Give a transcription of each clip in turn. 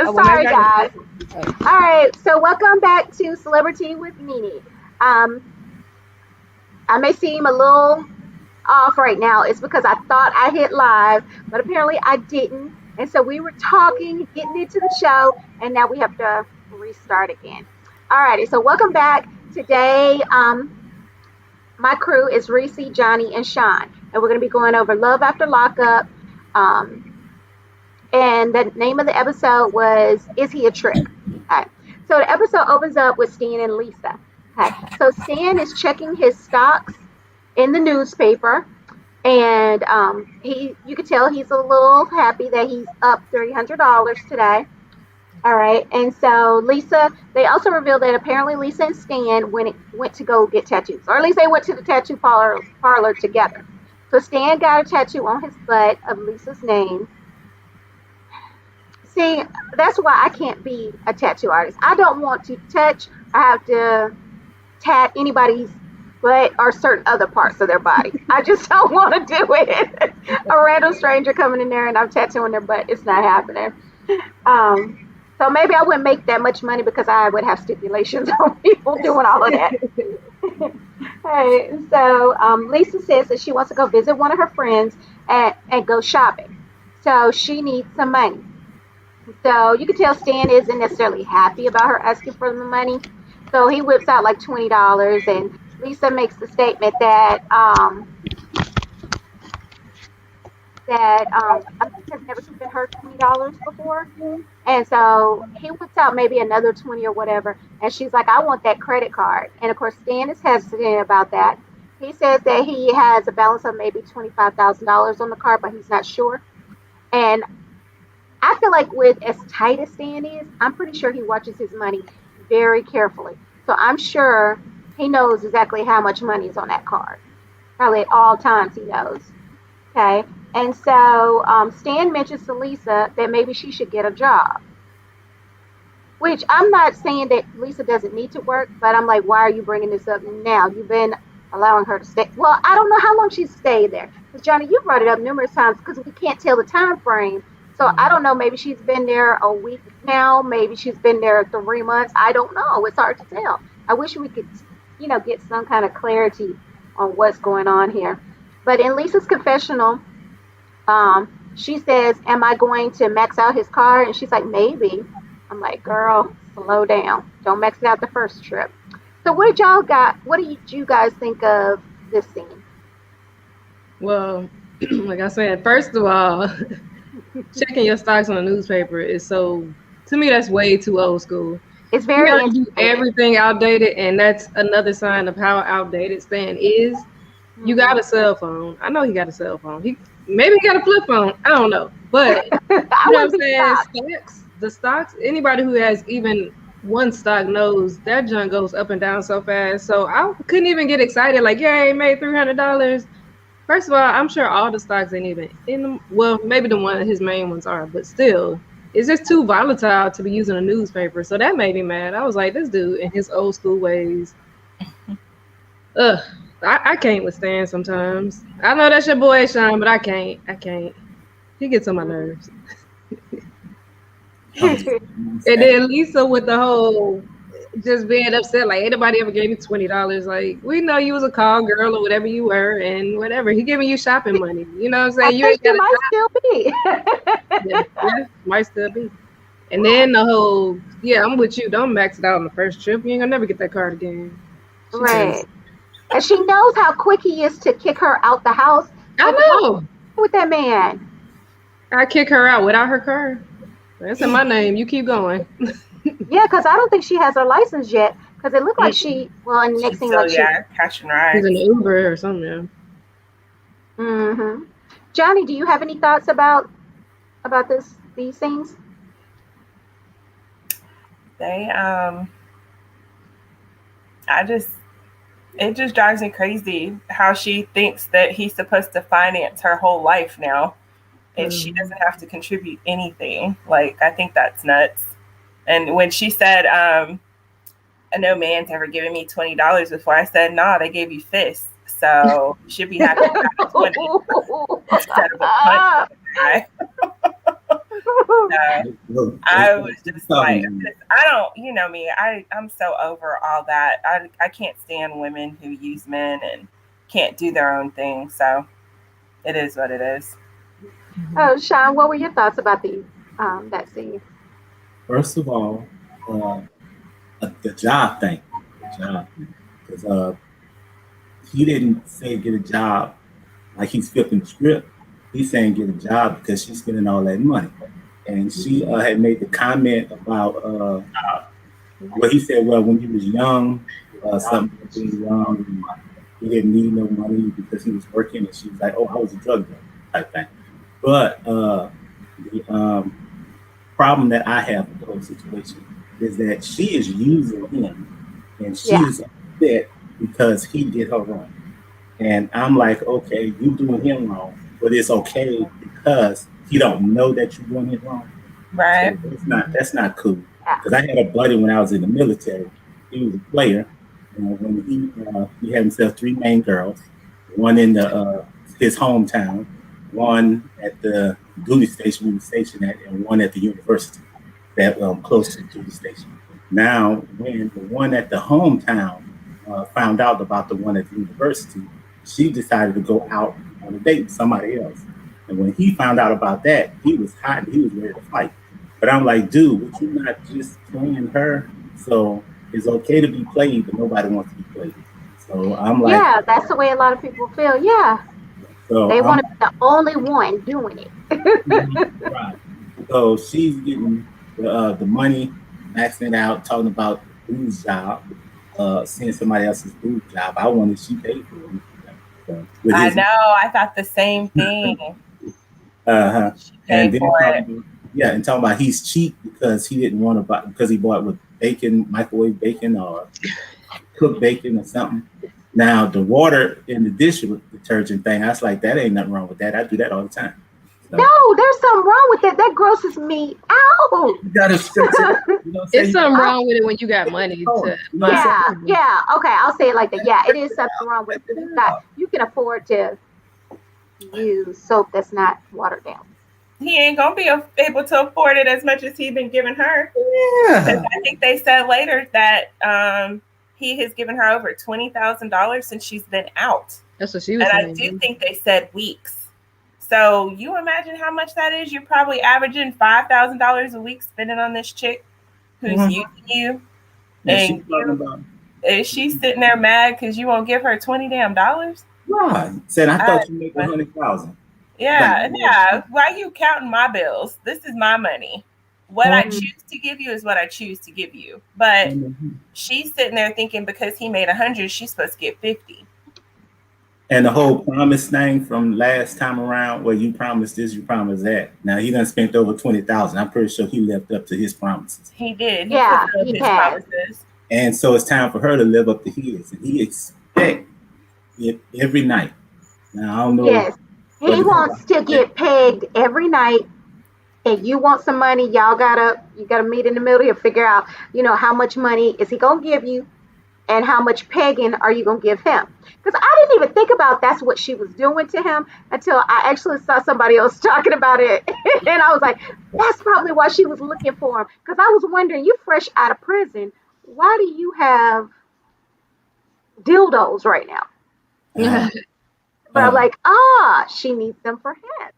Oh, well, Sorry, maybe I guys. just. All right, so welcome back to Celebrity with Nene. Um, I may seem a little off right now. It's because I thought I hit live, but apparently I didn't. And so we were talking, getting into the show, and now we have to restart again. All righty, so welcome back. Today, my crew is Reese, Johnny, and Sean, and we're going to be going over Love After Lockup. Um, and the name of the episode was Is He a Trick? Okay. So the episode opens up with Stan and Lisa. Okay. So Stan is checking his stocks in the newspaper, and you can tell he's a little happy that he's up $300 today. All right, and so Lisa, they also revealed that apparently Lisa and Stan went to go get tattoos, or at least they went to the tattoo parlor together. So Stan got a tattoo on his butt of Lisa's name. See, that's why I can't be a tattoo artist. I don't want to touch. I have to tat anybody's butt or certain other parts of their body. I just don't want to do it. A random stranger coming in there and I'm tattooing their butt. It's not happening. So maybe I wouldn't make that much money because I would have stipulations on people doing all of that. Hey, so Lisa says that she wants to go visit one of her friends and go shopping. So she needs some money. So you can tell Stan isn't necessarily happy about her asking for the money. So he whips out like $20, and Lisa makes the statement that Lisa has never given her $20 before, and so he whips out maybe another 20 or whatever, and she's like, "I want that credit card." And of course, Stan is hesitant about that. He says that he has a balance of maybe $25,000 on the card, but he's not sure. And I feel like with as tight as Stan is, I'm pretty sure he watches his money very carefully. So I'm sure he knows exactly how much money is on that card. Probably at all times he knows. Okay. And so Stan mentions to Lisa that maybe she should get a job. Which I'm not saying that Lisa doesn't need to work, but I'm like, why are you bringing this up now? You've been allowing her to stay. Well, I don't know how long she's stayed there. Because Johnny, you brought it up numerous times because we can't tell the time frame. So I don't know. Maybe she's been there a week now. Maybe she's been there 3 months. I don't know. It's hard to tell. I wish we could, get some kind of clarity on what's going on here. But in Lisa's confessional, she says, "Am I going to max out his car?" And she's like, "Maybe." I'm like, "Girl, slow down. Don't max it out the first trip." So what did you guys think of this scene? Well, like I said, first of all, checking your stocks on a newspaper is so, to me, that's way too old school. It's You very gotta do antiquated. everything outdated, and that's another sign of how outdated Stan is. You Hmm. got a cell phone. I know he got a cell phone. He got a flip phone. I don't know, but I you know what wouldn't I'm be saying? shocked. The stocks. Anybody who has even one stock knows that junk goes up and down so fast. So I couldn't even get excited like, "Yay, made $300." First of all, I'm sure all the stocks ain't even in them. Well, maybe the one his main ones are, but still, it's just too volatile to be using a newspaper. So that made me mad. I was like, this dude in his old school ways. Ugh, I can't withstand sometimes. I know that's your boy Sean, but I can't. I can't. He gets on my nerves. I'm the same. And then Lisa with the whole just being upset, like anybody ever gave me $20. Like, we know you was a call girl or whatever you were, and whatever. He giving you shopping money. You know what I'm I saying? You think ain't she got a might job. still be. Yeah, yeah, might still be. And then the whole, yeah, I'm with you. Don't max it out on the first trip. You ain't gonna never get that card again. She crazy. Right. And she knows how quick he is to kick her out the house. I Like, what's know. with that man? I kick her out without her car. That's in my name. You keep going. Yeah, because I don't think she has her license yet. Because it looked like Mm-mm. well, and the next She's thing, still, like she. yeah, catching She's an rides. Uber or something. Yeah. Hmm. Johnny, do you have any thoughts about these things? They, I just, it just drives me crazy how she thinks that he's supposed to finance her whole life now, and she Mm. doesn't have to contribute anything. Like, I think that's nuts. And when she said, "No man's ever given me $20 before," I said, "Nah, they gave you fists, so you should be happy you got a 20 instead of a punch in the eye." I was just like, I don't, you know me, I'm so over all that. I can't stand women who use men and can't do their own thing. So it is what it is. Oh, Sean, what were your thoughts about the that scene? First of all, uh, the job thing, because he didn't say get a job like he's flipping the script. He's saying get a job because she's spending all that money, and she had made the comment about what he said. Well, when he was young, something about being young, and he didn't need no money because he was working, and she was like, "Oh, I was a drug dealer," type thing. But the problem that I have with the whole situation is that she is using him, and she is upset because he did her wrong. And I'm like, okay, you doing him wrong, but it's okay because he don't know that you're doing it wrong. Right. So that's not cool. Because I had a buddy when I was in the military. He was a player. When he had himself 3 main girls, one in his hometown, one at the duty station we were stationed at, and one at the university that close to the duty station. Now, when the one at the hometown found out about the one at the university, she decided to go out on a date with somebody else. And when he found out about that, he was hot and he was ready to fight. But I'm like, dude, would you not just playing her? So it's okay to be played, but nobody wants to be played. So I'm like, yeah, that's the way a lot of people feel. Yeah. So they want to be the only one doing it. Right. So she's getting the money, maxing it out, talking about boo's job, seeing somebody else's boo's job. I wanted she paid for it. So, I know. I thought the same thing. And then and talking about he's cheap because he didn't want to buy because he bought with bacon, microwave bacon, or cooked bacon or something. Now the water in the dish detergent thing, I was like, that ain't nothing wrong with that. I do that all the time. So, no, there's something wrong with that. That grosses me out. You gotta stretch it. It's something wrong with it when you got money to buy. Yeah. Okay, I'll say it like that. Yeah, it is something wrong with it. You can afford to use soap that's not watered down. He ain't gonna be able to afford it as much as he's been giving her. Yeah. I think they said later that he has given her over $20,000 since she's been out. That's what she was saying. And I do think they said weeks. So you imagine how much that is? You're probably averaging $5,000 a week spending on this chick who's using you. And is she sitting there mad because you won't give her $20 damn? No, said I thought you made 100,000. Yeah. Why are you counting my bills? This is my money. What I choose to give you is what I choose to give you. But she's sitting there thinking because he made 100, she's supposed to get 50. And the whole promise thing from last time around, where you promised this, you promised that. Now he done spent over 20,000. I'm pretty sure he lived up to his promises. He did. He has. And so it's time for her to live up to his. And he expects it every night. Now I don't know. Yes, he wants to get pegged every night. And you want some money, you gotta meet in the middle here, figure out, how much money is he gonna give you and how much pegging are you gonna give him? Because I didn't even think about that's what she was doing to him until I actually saw somebody else talking about it. And I was like, that's probably why she was looking for him. Because I was wondering, you fresh out of prison, why do you have dildos right now? But I'm like, she needs them for him.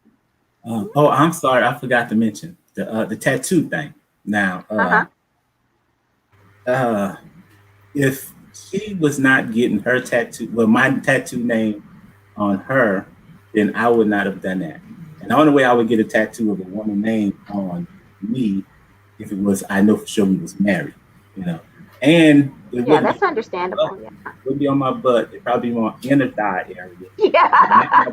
I'm sorry, I forgot to mention the tattoo thing. Now, if she was not getting her tattoo, my tattoo name on her, then I would not have done that. And the only way I would get a tattoo of a woman's name on me, if it was, I know for sure we was married, And that's understandable. It would be on my butt. It'd probably be on inner thigh area. Yeah.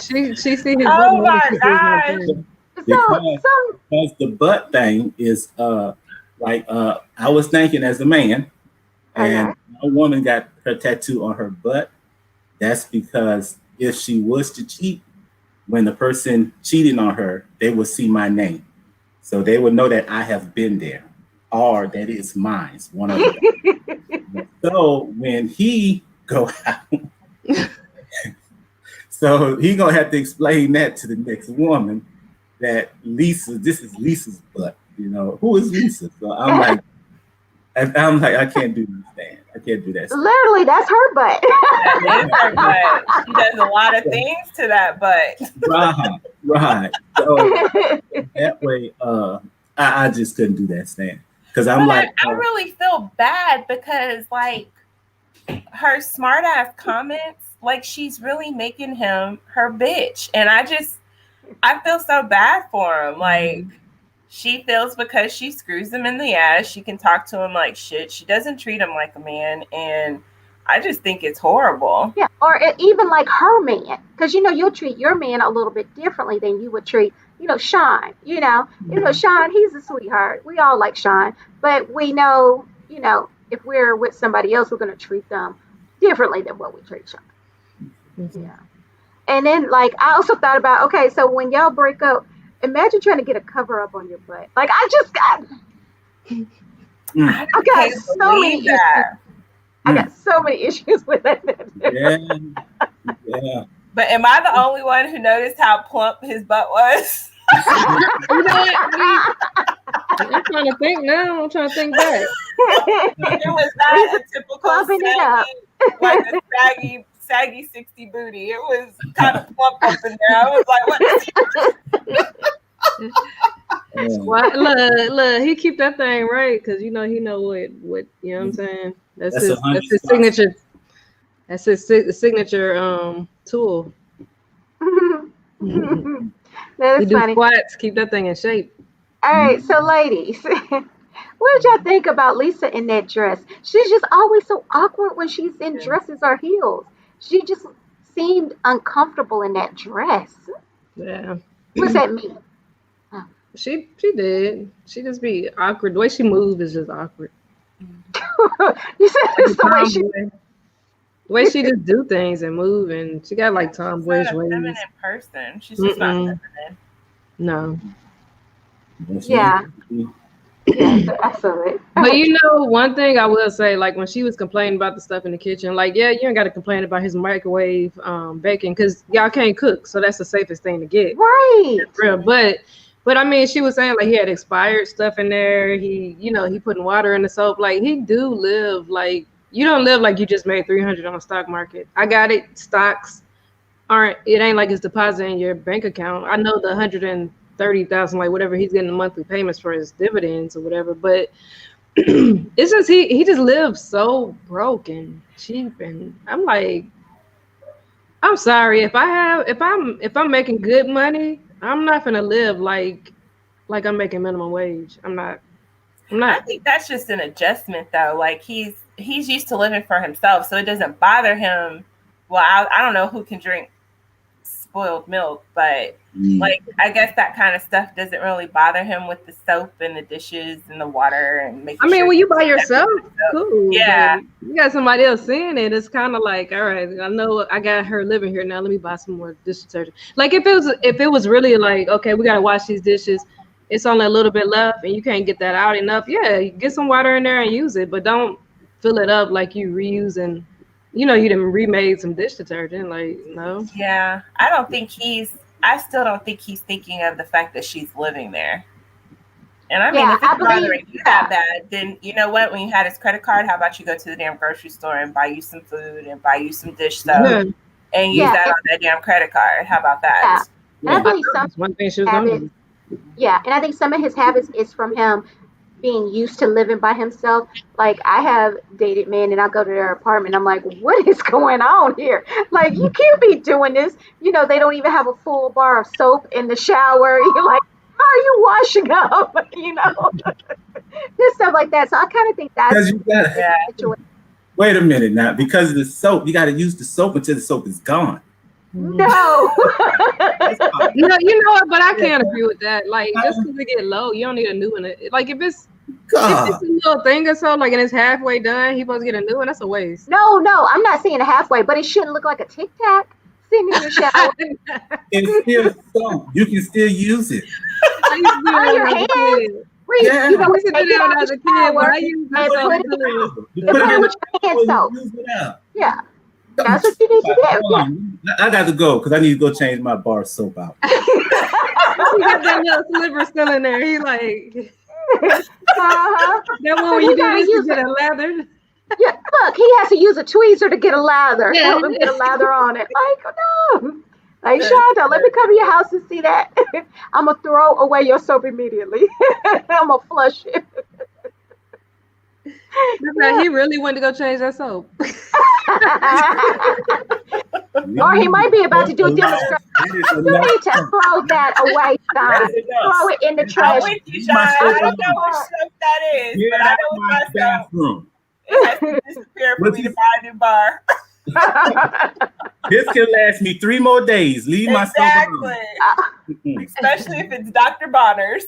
She see his butt. Oh my God. Because the butt thing is I was thinking as a man, and a woman got her tattoo on her butt. That's because if she was to cheat, when the person cheating on her, they would see my name. So they would know that I have been there. Or that is mine, one of them. So when he go out, so he gonna have to explain that to the next woman that this is Lisa's butt. You know, who is Lisa? So I'm like, I can't do this stand. I can't do that stand. Literally, that's her butt. That is her butt. She does a lot of things to that butt. Right. So that way, I just couldn't do that stand because I'm But like, I really feel bad because like her smart ass comments, like she's really making him her bitch, and I feel so bad for him. Like she feels because she screws him in the ass, she can talk to him like shit. She doesn't treat him like a man, and I just think it's horrible. Yeah, or even like her man, because you'll treat your man a little bit differently than you would treat, Sean. Sean, he's a sweetheart. We all like Sean, but we know, if we're with somebody else, we're going to treat them differently than what we treat Sean. Mm-hmm. Yeah. And then, like, I also thought about, okay, so when y'all break up, imagine trying to get a cover up on your butt. Like, I got so many issues. I got so many issues with that. Yeah. But am I the only one who noticed how plump his butt was? You know what? I'm trying to think now. I'm trying to think back. It was not a typical Pumping it up. like a saggy 60 booty. It was kind of plump up in there. I was like, what is he? Well, look, he keep that thing right because he know what you know what I'm saying. That's his signature. That's his signature tool. That He is do funny. squats, keep that thing in shape. All right, so ladies, what did y'all think about Lisa in that dress? She's just always so awkward when she's in dresses or heels. She just seemed uncomfortable in that dress. Yeah. What's that mean? She did. She just be awkward. The way she moved is just awkward. You said it's the way she. The way she just do things and move, and she got like tomboyish She's not a ways. feminine person. She's just not feminine. No. Yeah. Yeah, absolutely. But one thing I will say, like when she was complaining about the stuff in the kitchen, like, yeah, you ain't got to complain about his microwave baking because y'all can't cook, so that's the safest thing to get. Right. Real. But I mean, she was saying like he had expired stuff in there. He putting water in the soap. Like he do live like you don't live like you just made 300 on the stock market. I got it. Stocks it ain't like it's deposit in your bank account. I know the 130,000, like whatever he's getting the monthly payments for his dividends or whatever, but it's just he just lives so broke and cheap, and I'm like, I'm sorry if I'm making good money, I'm not gonna live like I'm making minimum wage. I'm not. I think that's just an adjustment though. Like he's used to living for himself, so it doesn't bother him. Well, I don't know who can drink spoiled milk, but like I guess that kind of stuff doesn't really bother him with the soap and the dishes and the water and making. I mean, when you by yourself, cool. Yeah, you got somebody else seeing it. It's kind of like, all right, I know I got her living here now. Let me buy some more dish detergent. Like if it was really like, okay, we gotta wash these dishes. It's only a little bit left, and you can't get that out enough. Yeah, get some water in there and use it, but don't fill it up like you reusing. You done remade some dish detergent. Like no. Yeah, I still don't think he's thinking of the fact that she's living there. And I mean, if it's bothering you that bad, then you know what? When you had his credit card, how about you go to the damn grocery store and buy you some food and buy you some dish stuff and use that on that damn credit card? How about that? Yeah. And I think one thing she was gonna do. Yeah, and I think some of his habits is from him being used to living by himself. Like I have dated men and I go to their apartment. I'm like, what is going on here? Like you can't be doing this. They don't even have a full bar of soap in the shower. You're like, how are you washing up? Just stuff like that. So I kind of think that's the situation. Wait a minute now, because of the soap, you got to use the soap until the soap is gone. No. You know what? But I can't agree with that. Like just because it get low, you don't need a new one. Like if it's a little thing or so, like and it's halfway done, he supposed to get a new one. That's a waste. No, I'm not saying halfway, but it shouldn't look like a Tic Tac sitting in your shower. It's still soap. You can still use it. On your hands. Yeah. You know, we can do that when I was a kid, but I use that soap. You put it in with your hand soap. Use it out. Yeah. That's what you need to do. Hold on. I got to go because I need to go change my bar of soap out. got that little sliver still in there. He like Uh-huh. that one So where he you do gotta this use to get a lather. Yeah, look, he has to use a tweezer to get a lather. Yeah. Help him get a lather on it. Like, oh, no. Like, Shonda, let me come to your house and see that. I'm going to throw away your soap immediately. I'm going to flush it. He really wanted to go change that soap. Or he might be about to do a demonstration. You need to throw that away, Sean. Throw it in the I'm trash. with you, Sean. I don't know what soap that is, Get but I out know my what my soap. bathroom. It has to disappear for me to buy a new bar. This can last me 3 more days. Leave my soap Exactly. alone. Especially if it's Dr. Bonner's.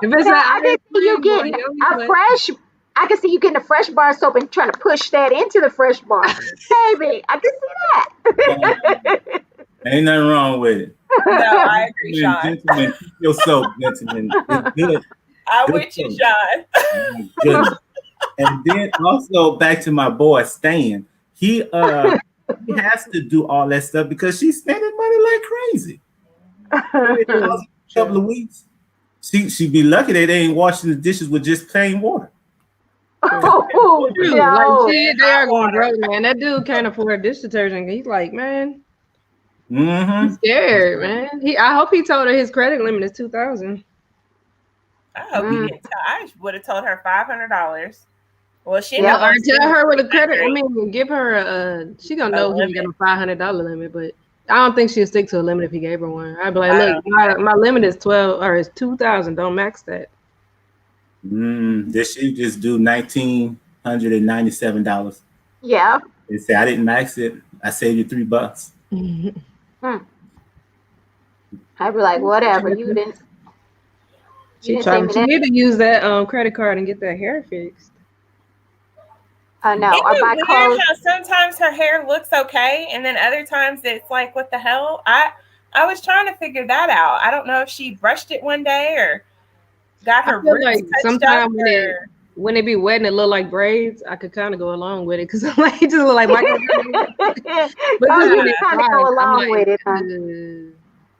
If it's Now, I can see you getting a fresh. I can see you getting a fresh bar soap and trying to push that into the fresh bar. Baby, I can see that. Ain't nothing wrong with it. No, I agree, Sean. Gentlemen, keep your soap, gentlemen. It's good. I'm Good with you, soap. Sean. Oh, my goodness. And then also back to my boy Stan. He has to do all that stuff because she's spending money like crazy. A couple of weeks. She'd be lucky they ain't washing the dishes with just plain water. Oh, True. no. Like, shit, they are going broke, man. That dude can't afford dish detergent. He's like, man, Mm-hmm. he's scared, man. I hope he told her his credit limit is $2,000. I hope you didn't tell. I would have told her $500. Well, she Yeah, Or knows. tell her with a credit. I mean, give her a. She gonna know he ain't got a $500 limit, but I don't think she'll stick to a limit if he gave her one. I'd be like, look, my limit is 12 or it's 2,000. Don't max that. This she just do $1,997. Yeah. They say I didn't max it. I saved you $3. I'd be like, whatever. You didn't. She need to use that credit card and get that hair fixed. No, Isn't or it buy weird clothes. how sometimes her hair looks okay, and then other times it's like, what the hell? I was trying to figure that out. I don't know if she brushed it one day or got her I feel roots like touched sometimes up. when it be wet and it look like braids, I could kind of go along with it because I'm like, it just look like Michael. But you kind of go along with it, huh?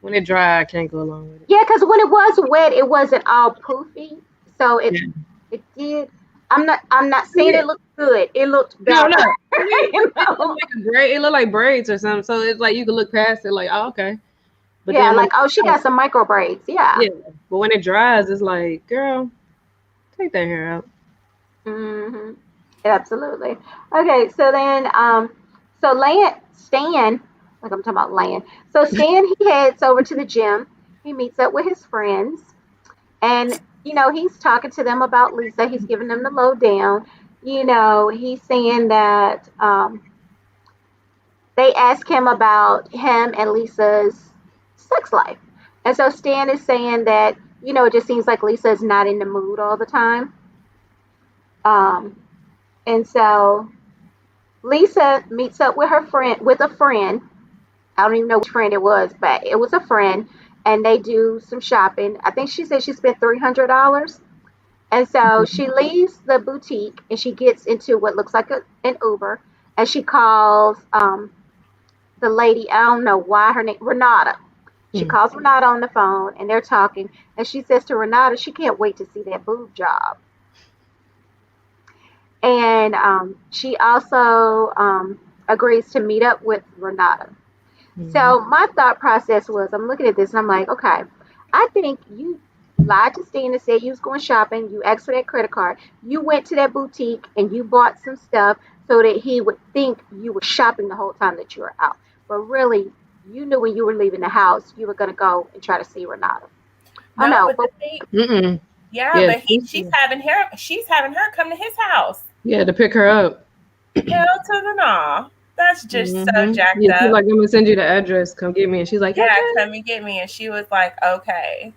When it dry, I can't go along with it. Yeah, because when it was wet, it wasn't all poofy, so it did. I'm not saying it looked good. It looked better. No. You know? It looked like braids or something. So it's like you could look past it, like, oh, okay. But yeah, then like, oh, she got some micro braids. Yeah. Yeah. But when it dries, it's like, girl, take that hair out. Mm-hmm. Absolutely. Okay, so then, so Stan, like I'm talking about Lan. So Stan, he heads over to the gym. He meets up with his friends, and he's talking to them about Lisa. He's giving them the lowdown. He's saying that they ask him about him and Lisa's sex life, and so Stan is saying that it just seems like Lisa is not in the mood all the time. And so Lisa meets up with a friend. I don't even know which friend it was, but it was a friend, and they do some shopping. I think she said she spent $300. And so she leaves the boutique and she gets into what looks like an Uber, and she calls the lady, I don't know why her name, Renata. She calls Renata on the phone and they're talking, and she says to Renata she can't wait to see that boob job. And she also agrees to meet up with Renata. So my thought process was, I'm looking at this and I'm like, okay, I think you lied to Stan and said you was going shopping. You asked for that credit card. You went to that boutique and you bought some stuff so that he would think you were shopping the whole time that you were out. But really, you knew when you were leaving the house, you were going to go and try to see Renata. But she's having her come to his house. Yeah, to pick her up. Hell to the no. That's just so jacked up. She's like, I'm gonna send you the address. Come get me. And she's like, yeah, come and get me. And she was like, okay.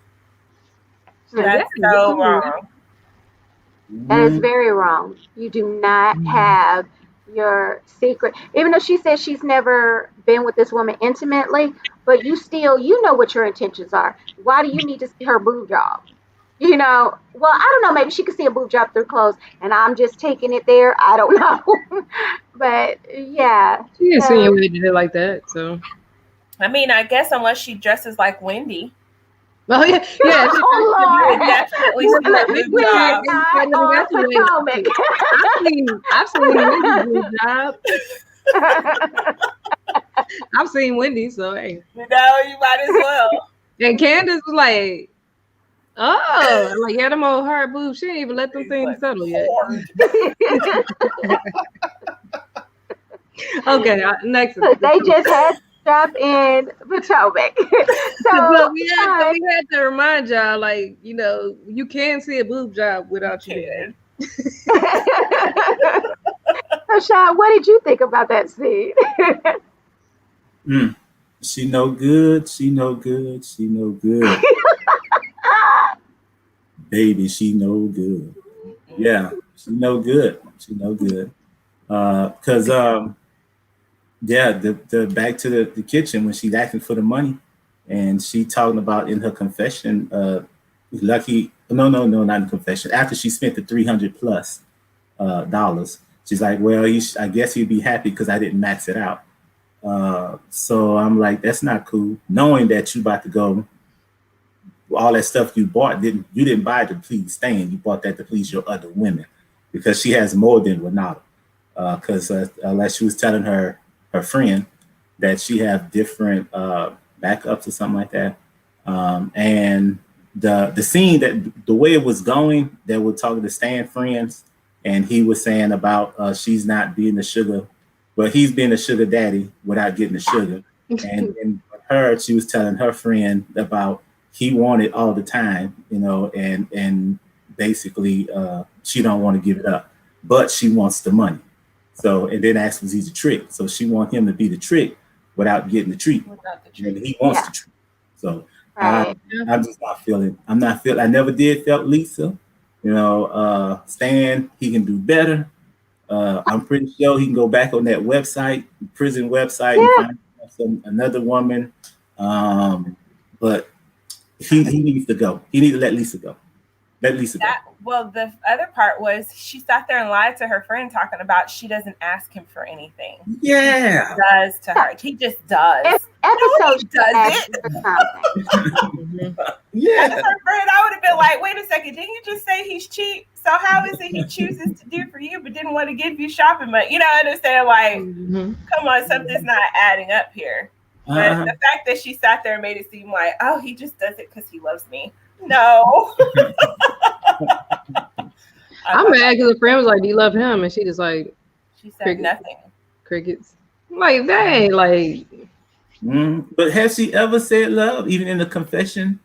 That's so wrong. That is very wrong. You do not have your secret. Even though she says she's never been with this woman intimately, but you know what your intentions are. Why do you need to see her boob job? Well, I don't know. Maybe she could see a boob job through clothes, and I'm just taking it there. I don't know. But, yeah. She insinuated it like that, so. I mean, I guess unless she dresses like Wendy, Oh yeah, yeah. Oh you would Lord. definitely see Let the me boob quit job. not on Potomac. I've seen Wendy's good job. I've seen Wendy, so hey. You know, you might as well. And Candace was like, oh, like yeah, them old hard boobs. She didn't even let them things Like, settle yet. hard. Okay, next. They just had job in Potomac. So Look, we had to remind y'all, like, you know, you can see a boob job without you doing it. so Sean, what did you think about that scene? She no good. She no good. She no good. Baby, she no good. Yeah, she no good. She no good. Cause yeah, the back to the kitchen when she's asking for the money, and she talking about in her confession, lucky no, not in confession. After she spent the 300 plus dollars, she's like, well, I guess he'd be happy because I didn't max it out. So I'm like, that's not cool. Knowing that you about to go, all that stuff you bought you didn't buy it to please Stan. You bought that to please your other women because she has more than Renata. Because like she was telling her friend that she have different backups or something like that. And the scene that the way it was going, they were talking to Stan friends, and he was saying about she's not being the sugar, but he's being a sugar daddy without getting the sugar. And her, she was telling her friend about he wanted all the time, you know, and basically she don't want to give it up, but she wants the money. So, and then asked was he's a trick. So she wants him to be the trick without getting the treat. And he wants the treat. So Right. I'm just not feeling. I never did felt Lisa. You know, Stan, he can do better. I'm pretty sure he can go back on that website, prison website, and find another woman. But he needs to go. He needs to let Lisa go. Let Lisa go. Well, the other part was she sat there and lied to her friend talking about she doesn't ask him for anything. Yeah. He does to her. He just does. Episode does it. Yeah. As her friend, I would have been like, wait a second, didn't you just say he's cheap? So how is it he chooses to do for you but didn't want to give you shopping money? You know, I understand, like, come on, something's not adding up here. But the fact that she sat there and made it seem like, oh, he just does it because he loves me. No. I'm mad because the friend was like, do you love him? And she just like, she said nothing. Crickets. Like, dang, like. But has she ever said love, even in the confession?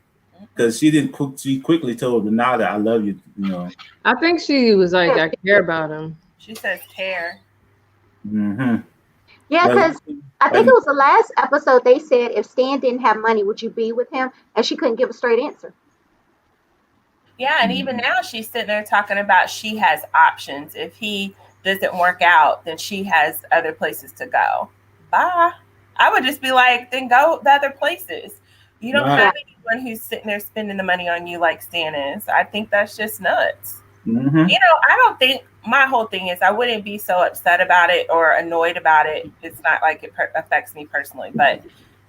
Because she didn't. She quickly told Renata, "I love you." You know. I think she was like, "I care about him." She says care. Yeah, because I think it was the last episode. They said if Stan didn't have money, would you be with him? And she couldn't give a straight answer. Yeah, and even now she's sitting there talking about she has options. If he doesn't work out, then she has other places to go. Bye. I would just be like, then go the other places. You don't have anyone who's sitting there spending the money on you like Stan is. I think that's just nuts. You know, I don't think, my whole thing is I wouldn't be so upset about it or annoyed about it. It's not like it affects me personally. But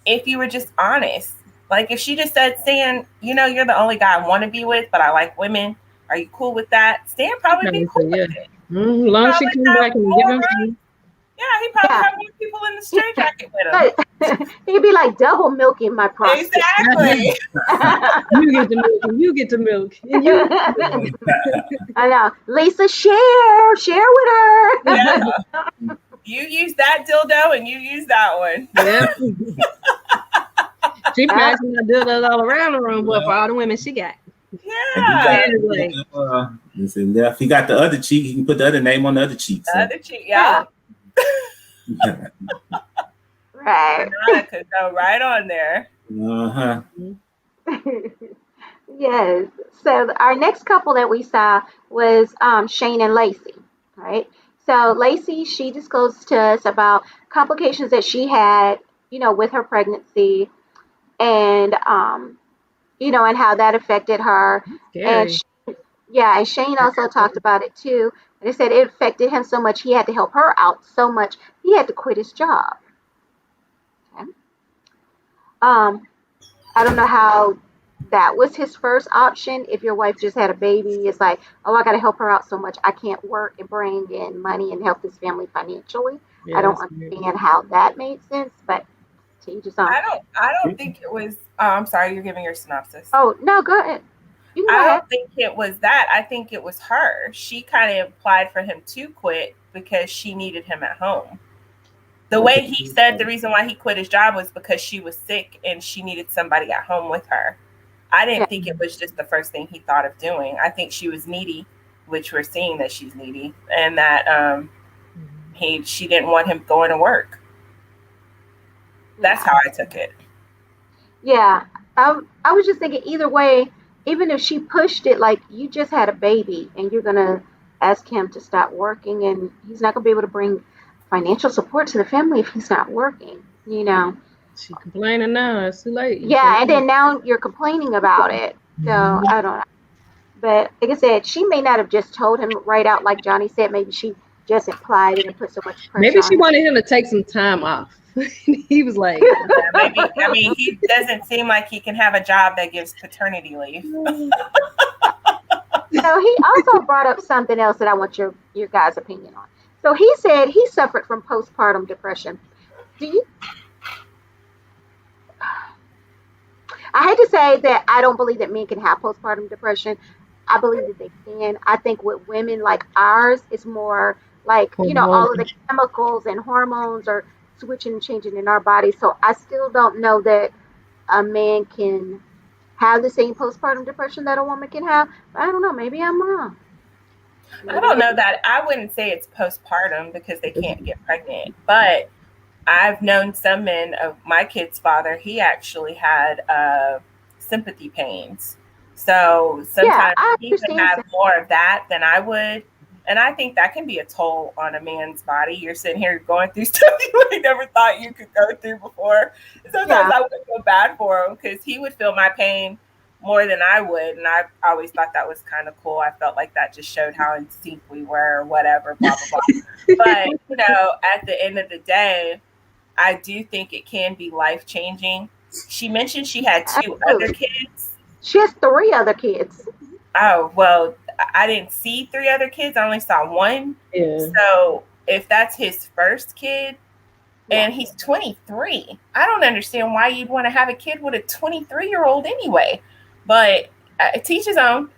if you were just honest, like if she just said, Stan, you know, you're the only guy I want to be with, but I like women. Are you cool with that? Stan probably be cool with it. Long as she comes back and give him some. Yeah, he probably have more people in the straitjacket with him. He'd be like double milking my prostate. Exactly. You get the milk, and you get the milk. And you I know. Lisa, share with her. Yeah. You use that dildo and you use that one. Yeah. She passing the dildos all around the room, but for all the women she got. Yeah. If he got the other cheek, he can put the other name on the other cheek. The other cheek, yeah. Right. Could go right on there. Yes. So our next couple that we saw was Shane and Lacey, right? So Lacey, she disclosed to us about complications that she had, you know, with her pregnancy, and you know, and how that affected her. And Shane also talked about it too. And he said it affected him so much he had to help her out so much he had to quit his job. Okay. Um, I don't know how that was his first option. If your wife just had a baby, it's like, oh, I got to help her out so much. I can't work and bring in money and help this family financially. I Yeah, don't that's weird. understand how that made sense, but to each his own. I don't think it was. Oh, I'm sorry, you're giving your synopsis. Oh, no, go ahead. You can go I ahead. don't think it was that. I think it was her. She kind of applied for him to quit because she needed him at home. The way he said the reason why he quit his job was because she was sick and she needed somebody at home with her. I didn't Yeah. think it was just the first thing he thought of doing. I think she was needy, which we're seeing that she's needy, and that she didn't want him going to work. That's how I took it. Yeah. I was just thinking either way, even if she pushed it, like you just had a baby and you're going to ask him to stop working and he's not going to be able to bring financial support to the family if he's not working, you know? She complaining now. It's too late. Yeah. And then now you're complaining about it. So I don't know. But like I said, she may not have just told him right out, like Johnny said. Maybe she just implied it and put so much pressure Maybe on she him. wanted him to take some time off. He was like, Yeah, maybe. I mean, he doesn't seem like he can have a job that gives paternity leave. So he also brought up something else that I want your guys' opinion on. So he said he suffered from postpartum depression. Do you? I hate to say that I don't believe that men can have postpartum depression. I believe that they can. I think with women like ours, it's more like, all of the chemicals and hormones are switching and changing in our body. So I still don't know that a man can have the same postpartum depression that a woman can have. But I don't know. Maybe I'm wrong. I don't know that. I wouldn't say it's postpartum because they can't get pregnant, but I've known some men. Of my kid's father, he actually had sympathy pains. So sometimes I he would understand. have more of that than I would. And I think that can be a toll on a man's body. You're sitting here going through stuff you never thought you could go through before. Sometimes I would feel bad for him because he would feel my pain more than I would. And I always thought that was kind of cool. I felt like that just showed how in sync we were or whatever, blah, blah, blah. But, at the end of the day, I do think it can be life-changing. She mentioned she had two other kids. She has 3 other kids. Oh, well, I didn't see 3 other kids. I only saw one. yeah. So if that's his first kid and he's 23, I don't understand why you'd want to have a kid with a 23-year-old anyway. But teach his own.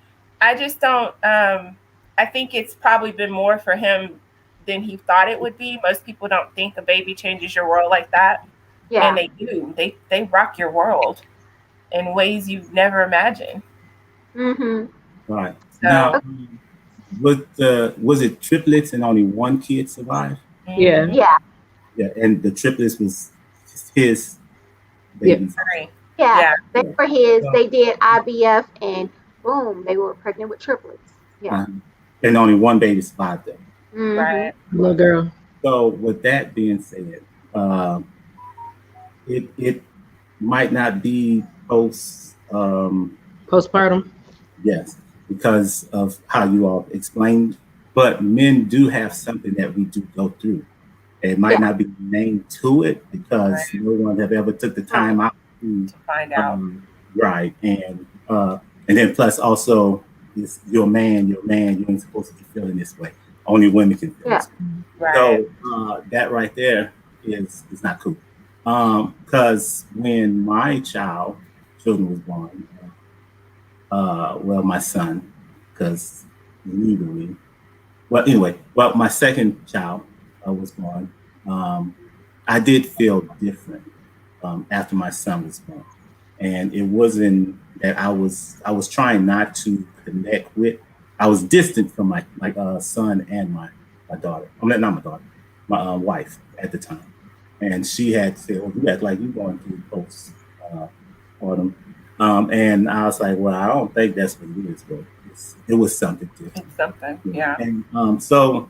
I just don't. I think it's probably been more for him than he thought it would be. Most people don't think a baby changes your world like that. Yeah. And they do. They rock your world in ways you've never imagined. Mm-hmm. Right. So, Now, was it triplets and only one kid survived? Yeah. Yeah. Yeah, and the triplets was his babies. Sorry. Yeah. They were his. They did IVF and boom, they were pregnant with triplets. Yeah. And only one baby survived them. Mm-hmm. Right. Little girl. So with that being said, it might not be Postpartum. yes, because of how you all explained, but men do have something that we do go through. It might not be named to it because no one have ever took the time out to find out. Right, and then plus also, you're a man, you ain't supposed to be feeling this way. Only women can feel this way. Right. So that right there is not cool. Because when my children was born, well, my son, because legally, well, my second child was born. I did feel different after my son was born, and it wasn't that I was trying not to connect with. I was distant from my son and my daughter. I'm not my daughter, my wife at the time, and she had said, "Well, you act like you're going through postpartum," and I was like, "Well, I don't think that's what it is, but it was something different." It's something, yeah. And so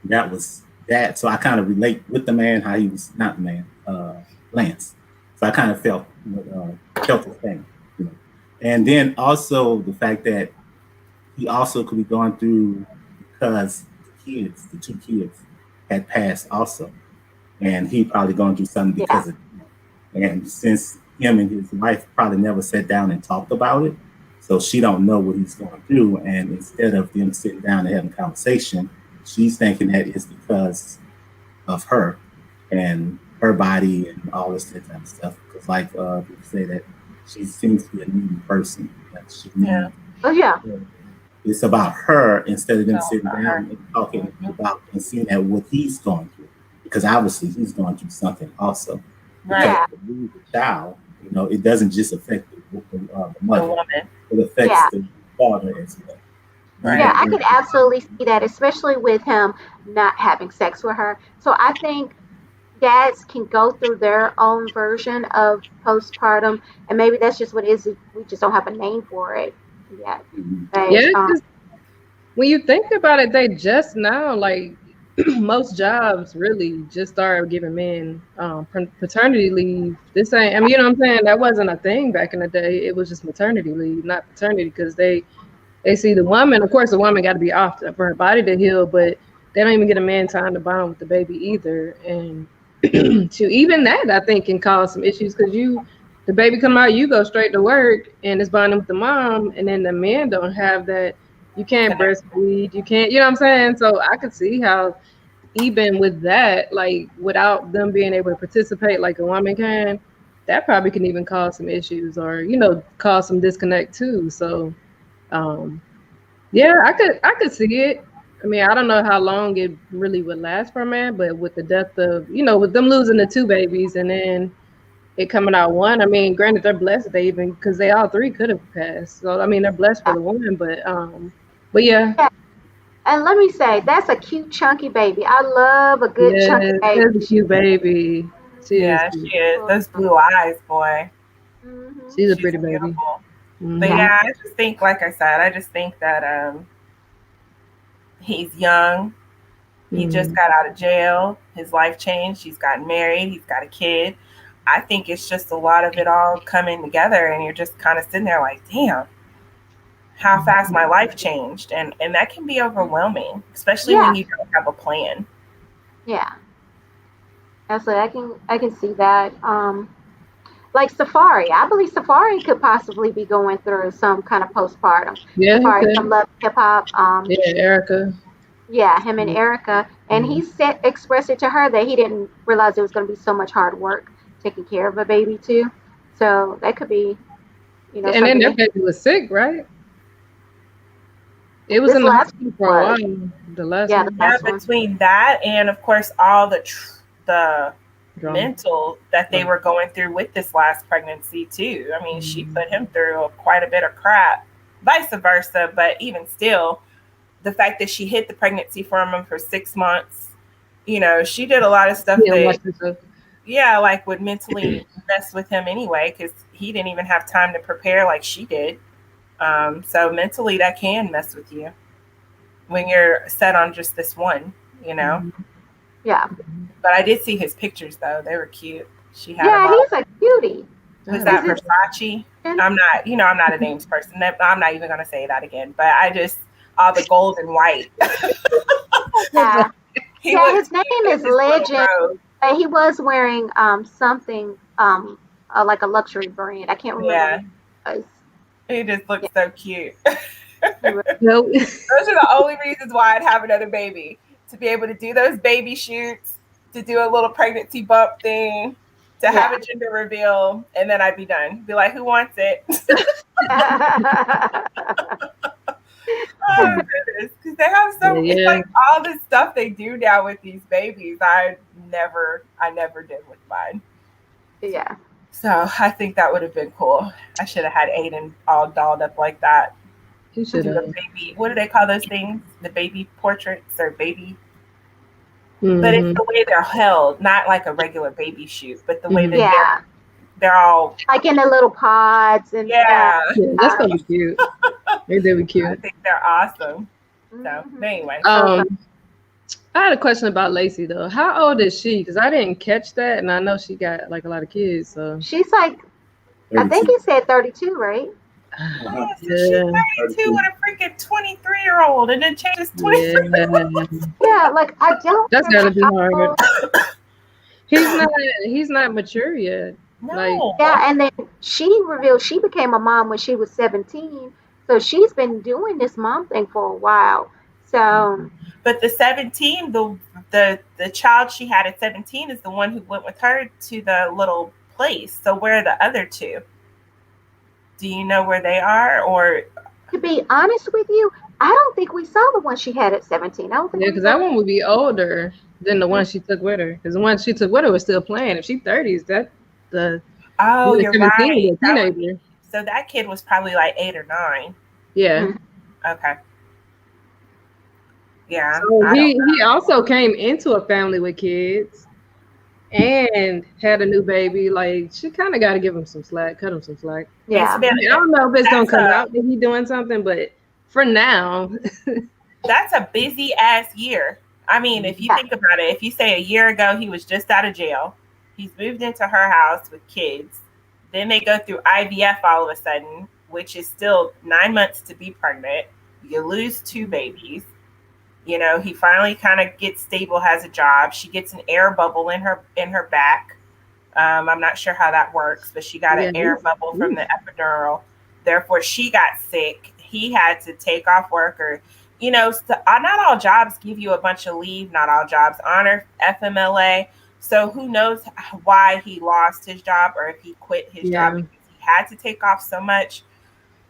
that was that. So I kind of relate with the man, how he was not the man, Lance. So I kind of felt the thing, and then also the fact that he also could be going through because the 2 kids had passed also, and he probably going through something because of And since him and his wife probably never sat down and talked about it, so she don't know what he's going through. And instead of them sitting down and having a conversation, she's thinking that it's because of her and her body and all this kind of stuff. Because like people say that she seems to be a needy person. That she Yeah. needs. Oh yeah. It's about her instead of them It's all sitting about down her. and talking Mhm. about and seeing at what he's going through. Because obviously he's going through something also. Right. Yeah. Because to lose a child, it doesn't just affect the The mother, woman. it affects Yeah. the father as well. Right. Yeah, I can absolutely see that, especially with him not having sex with her. So I think dads can go through their own version of postpartum, and maybe that's just what it is. We just don't have a name for it yet. Mhm. But, Yeah, 'cause when you think about it, they just now, like most jobs really just started giving men paternity leave. This ain't, I mean, you know what I'm saying? That wasn't a thing back in the day. It was just maternity leave, not paternity, because they see the woman. Of course, the woman got to be off for her body to heal, but they don't even get a man time to bond with the baby either. And to even that, I think can cause some issues because the baby come out, you go straight to work and it's bonding with the mom, and then the men don't have that. You can't breastfeed, you can't, you know what I'm saying? So I could see how even with that, like without them being able to participate like a woman can, that probably can even cause some issues or cause some disconnect too. So um yeah, I could see it. I mean, I don't know how long it really would last for a man, but with the death of, with them losing the two babies and then it coming out one, I mean, granted they're blessed they even because they all three could have passed. So I mean, they're blessed for the woman, but yeah. yeah. And let me say, that's a cute, chunky baby. I love a good Yeah, chunky that's a baby. cute baby. She is Yeah, cute. she is. Those blue eyes, boy. Hmm. She's a She's pretty baby. beautiful. Mhm. But yeah, I just think, like I said, I just think that he's young. He just Mhm. got out of jail. His life changed. He's gotten married. He's got a kid. I think it's just a lot of it all coming together, and you're just kind of sitting there like, damn, how fast my life changed, and that can be overwhelming, especially Yeah, when you don't have a plan. yeah. Absolutely. I can see that. Like Safari, I believe Safari could possibly be going through some kind of postpartum. Yeah, he Safari from could. Love Hip Hop. Yeah, Erica. Yeah, him and Erica, and he said expressed it to her that he didn't realize it was going to be so much hard work taking care of a baby too. So that could be, And then something that that baby was sick, right? It was this in the last hospital for a was. while. The last Yeah, the one. Yeah, last one. between that and of course all the Drama. mental that they were going through with this last pregnancy too. I mean, she put him through quite a bit of crap, vice versa. But even still, the fact that she hid the pregnancy from him for 6 months, she did a lot of stuff Yeah, that, watch this. like would mentally mess with him anyway, because he didn't even have time to prepare like she did. So mentally, that can mess with you when you're set on just this one, Yeah. But I did see his pictures though; they were cute. She had Yeah, him all. he's a cutie. Was that Is it- Versace? I'm not, I'm not a names person. I'm not even going to say that again. But I just all the gold and white. Yeah. He Yeah, looks his name cute in is his little Legend. robe. He was wearing something like a luxury brand. I can't remember Yeah, what it was. he just looks so cute. No. Those are the only reasons why I'd have another baby, to be able to do those baby shoots, to do a little pregnancy bump thing, to have a gender reveal, and then I'd be done. Be like, who wants it? Oh goodness, because they have so. Yeah. It's like all this stuff they do now with these babies. I never did with mine. Yeah. So I think that would have been cool. I should have had Aiden all dolled up like that. He should Do have. the baby. What do they call those things? The baby portraits or baby. Mm-hmm. But it's the way they're held, not like a regular baby shoot, but the way that Yeah. they're all Like in the little pods and yeah. Yeah, that's gonna be cute. They did be I cute. think they're awesome. So Mhm. but anyway, I had a question about Lacey though. How old is she? Because I didn't catch that, and I know she got like a lot of kids. So She's like, I think he said 32, right? yeah, so yeah, she's 32 with a freaking 23-year-old, and then changes 23. yeah. Yeah, like I don't. That's gotta be remember hard. how old- He's not mature yet. Like, No. Yeah, and then she revealed she became a mom when she was 17. So she's been doing this mom thing for a while. So But the 17, the child she had at 17 is the one who went with her to the little place. So where are the other two? Do you know where they are? Or to be honest with you, I don't think we saw the one she had at 17. I don't think yeah, we because saw. that one would be older than the one she took with her. Because the one she took with her was still playing. If she 30s, that the oh, one at you're 17 right. would be a That would be, teenager. so that kid was probably like 8 or 9. Yeah. Mhm. Okay. Yeah, So I don't he also came into a family with kids and had a new baby. Like, she kind of got to give him some slack, cut him some slack. It's Yeah. I been mean, I don't know if it's gonna that's come a out that he doing something, but for now, that's a busy ass year. I mean, if you Yeah. think about it, if you say a year ago he was just out of jail, he's moved into her house with kids, then they go through IVF all of a sudden, which is still 9 months to be pregnant. You lose 2 babies. You know, he finally kind of gets stable, has a job. She gets an air bubble in her back. I'm not sure how that works, but she got an yeah, air bubble from the epidural. Therefore, she got sick. He had to take off work, or, you know, not all jobs give you a bunch of leave. Not all jobs honor FMLA. So who knows why he lost his job or if he quit his job yeah, because he had to take off so much.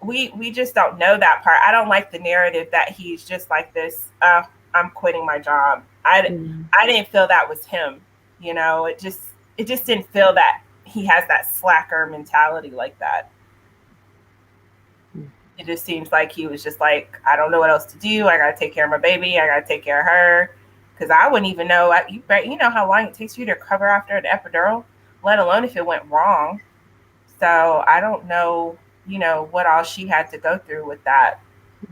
We just don't know that part. I don't like the narrative that he's just like this. I'm quitting my job. I didn't feel that was him. You know, it just didn't feel that he has that slacker mentality like that. It just seems like he was just like, I don't know what else to do. I gotta take care of my baby. I gotta take care of her. Because I wouldn't even know. You know how long it takes you to recover after an epidural, let alone if it went wrong. So I don't know, you know, what all she had to go through with that,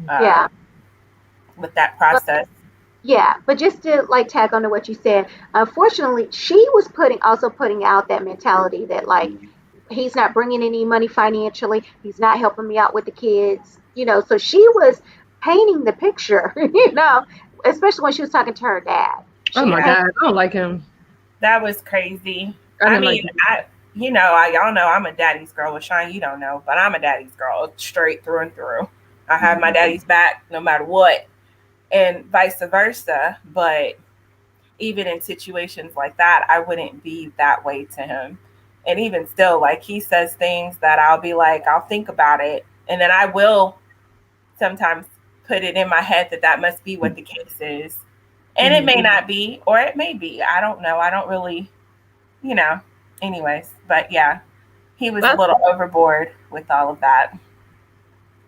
Yeah. with that process. Yeah, but just to like tag on to what you said, unfortunately, she was also putting out that mentality that like he's not bringing any money financially, he's not helping me out with the kids, So she was painting the picture, especially when she was talking to her dad. Oh She my had, God, I don't like him. That was crazy. I I didn't like mean, him. y'all know I'm a daddy's girl. Well, Sean, you don't know, but I'm a daddy's girl straight through and through. I have my daddy's back no matter what, and vice versa. But even in situations like that, I wouldn't be that way to him. And even still, like he says things that I'll be like, I'll think about it, and then I will sometimes put it in my head that that must be what the case is. And it may not be, or it may be. I don't know. I don't really, you know. Anyways, but yeah, he was a But little overboard with all of that.